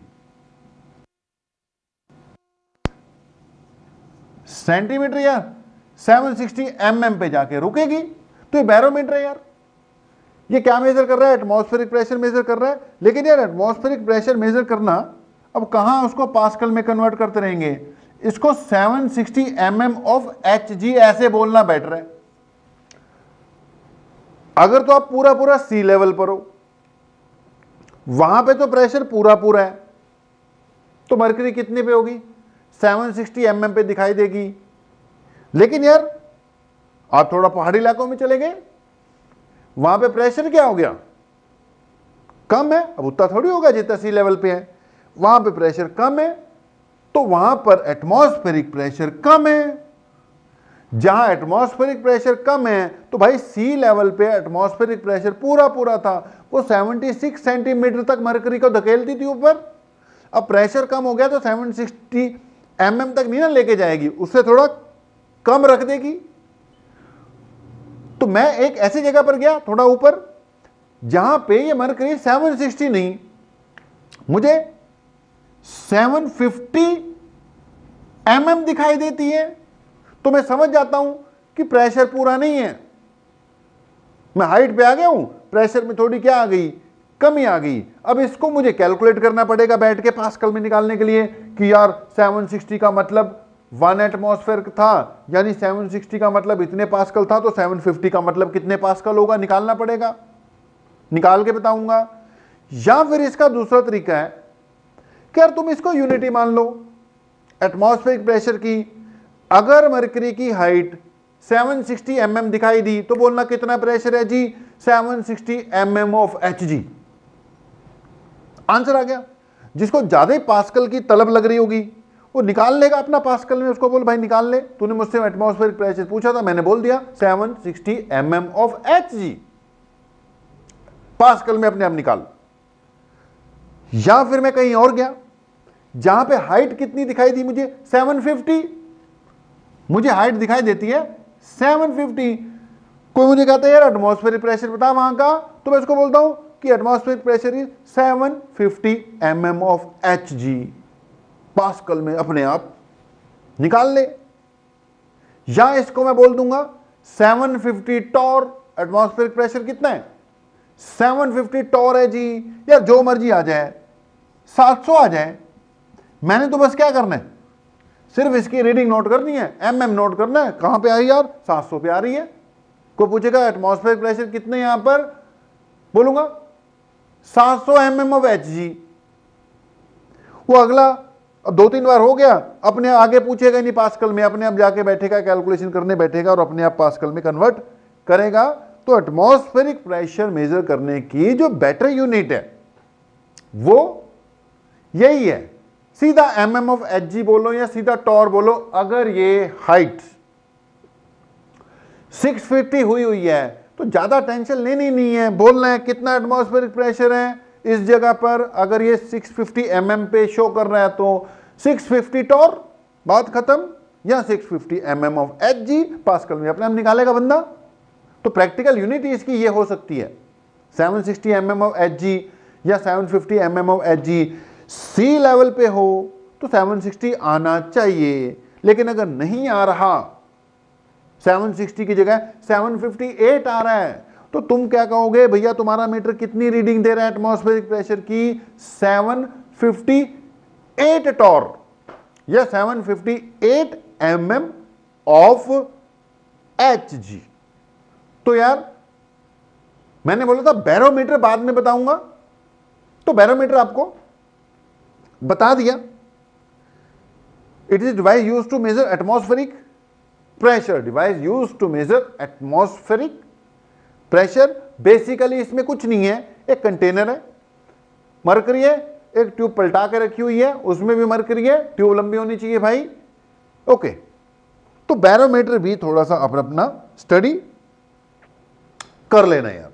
सेंटीमीटर यार। 760 mm पे जाके रुकेगी। तो ये बैरोमीटर है यार, ये क्या मेजर कर रहा है? एटमॉस्फेरिक प्रेशर मेजर कर रहा है। लेकिन यार एटमॉस्फेरिक प्रेशर मेजर करना, अब कहां उसको पास्कल में कन्वर्ट करते रहेंगे? इसको 760 mm ऑफ Hg ऐसे बोलना बेटर है। अगर तो आप पूरा पूरा सी लेवल पर हो, वहां पे तो प्रेशर पूरा पूरा है, तो मरकरी कितने पे होगी? 760 mm पे दिखाई देगी। लेकिन यार आप थोड़ा पहाड़ी इलाकों में चले गए, वहां पे प्रेशर क्या हो गया? कम है। अब उतना थोड़ी होगा जितना सी लेवल पे है, वहां पे प्रेशर कम है, तो वहां पर एटमॉस्फेरिक प्रेशर कम है। जहां एटमॉस्फेरिक प्रेशर कम है तो भाई सी लेवल पे एटमॉस्फेरिक प्रेशर पूरा पूरा था, वो 76 सेंटीमीटर तक मरकरी को धकेलती थी ऊपर। अब प्रेशर कम हो गया तो 760 mm तक नहीं ना लेके जाएगी, उससे थोड़ा कम रख देगी। तो मैं एक ऐसी जगह पर गया थोड़ा ऊपर, जहां पे ये मरकरी 760 नहीं, मुझे 750 mm दिखाई देती है, तो मैं समझ जाता हूं कि प्रेशर पूरा नहीं है। मैं हाइट पे आ गया हूं, प्रेशर में थोड़ी क्या आ गई? कमी आ गई। अब इसको मुझे कैलकुलेट करना पड़ेगा बैठ के पास्कल में निकालने के लिए कि यार 760 का मतलब 1 एटमॉस्फेयर था, यानी 760 का मतलब इतने पास्कल था, तो 750 का मतलब कितने पास्कल होगा? निकालना पड़ेगा, निकाल के बताऊंगा। या फिर इसका दूसरा तरीका है कि यार तुम इसको यूनिटी मान लो एटमॉस्फेरिक प्रेशर की। अगर मरकरी की हाइट 760 mm दिखाई दी तो बोलना कितना प्रेशर है जी? 760 mm ऑफ Hg। आंसर आ गया। जिसको ज्यादा पास्कल की तलब लग रही होगी वो निकाल लेगा अपना पास्कल में, उसको बोल भाई निकाल ले, तूने मुझसे एटमॉस्फेरिक प्रेशर पूछा था, मैंने बोल दिया 760 mm ऑफ Hg, पास्कल में अपने आप निकाल। या फिर मैं कहीं और गया जहां पे हाइट कितनी दिखाई दी मुझे? 750। मुझे हाइट दिखाई देती है 750। कोई मुझे कहता है यार एटमॉस्फेरिक प्रेशर बता वहां का, तो मैं उसको बोलता हूं कि atmospheric pressure is 750 mm of Hg, pascal में अपने आप निकाल ले। या इसको मैं बोल दूंगा 750 टॉर, एटमॉस्फेरिक प्रेशर कितना है? 750 टॉर है जी। यार जो मर्जी आ जाए, 700 आ जाए, मैंने तो बस क्या करना है? सिर्फ इसकी रीडिंग नोट करनी है, mm नोट करना है। कहां पे आई यार? 700 पे आ रही है। कोई पूछेगा एटमॉस्फेरिक प्रेशर कितने यहां पर, बोलूंगा 700 mm ऑफ Hg। वो अगला अब 2-3 बार हो गया, अपने आगे पूछेगा नहीं पास्कल में, अपने आप जाके बैठेगा, कैलकुलेशन करने बैठेगा और अपने आप पास्कल में कन्वर्ट करेगा। तो एटमॉस्फेरिक प्रेशर मेजर करने की जो बेटर यूनिट है वो यही है। सीधा mm ऑफ Hg बोलो या सीधा टॉर बोलो। अगर ये हाइट 650 हुई है तो ज्यादा टेंशन लेनी नहीं है, बोलना है कितना एटमॉस्फेरिक प्रेशर है इस जगह पर। अगर ये 650 mm पे शो कर रहा है तो 650 टॉर, बात खत्म। या 650 mm ऑफ Hg, पास्कल में अपने आप निकालेगा बंदा। तो प्रैक्टिकल यूनिट इसकी ये हो सकती है 760 mm ऑफ Hg या 750 mm of Hg। Sea level पे हो तो 760 आना चाहिए, लेकिन अगर नहीं आ रहा, 760 की जगह 758 आ रहा है, तो तुम क्या कहोगे? भैया तुम्हारा मीटर कितनी रीडिंग दे रहा है एटमॉस्फेरिक प्रेशर की? 758 टॉर या 758 mm ऑफ Hg। तो यार मैंने बोला था बैरोमीटर बाद में बताऊंगा, तो बैरोमीटर आपको बता दिया। It is device used to measure atmospheric pressure, device used to measure atmospheric pressure. Basically इसमें कुछ नहीं है, एक कंटेनर है, मरकरी है, एक ट्यूब पलटा के रखी हुई है, उसमें भी मरकरी है, ट्यूब लंबी होनी चाहिए भाई। ओके, तो बैरोमीटर भी थोड़ा सा अपना स्टडी कर लेना यार।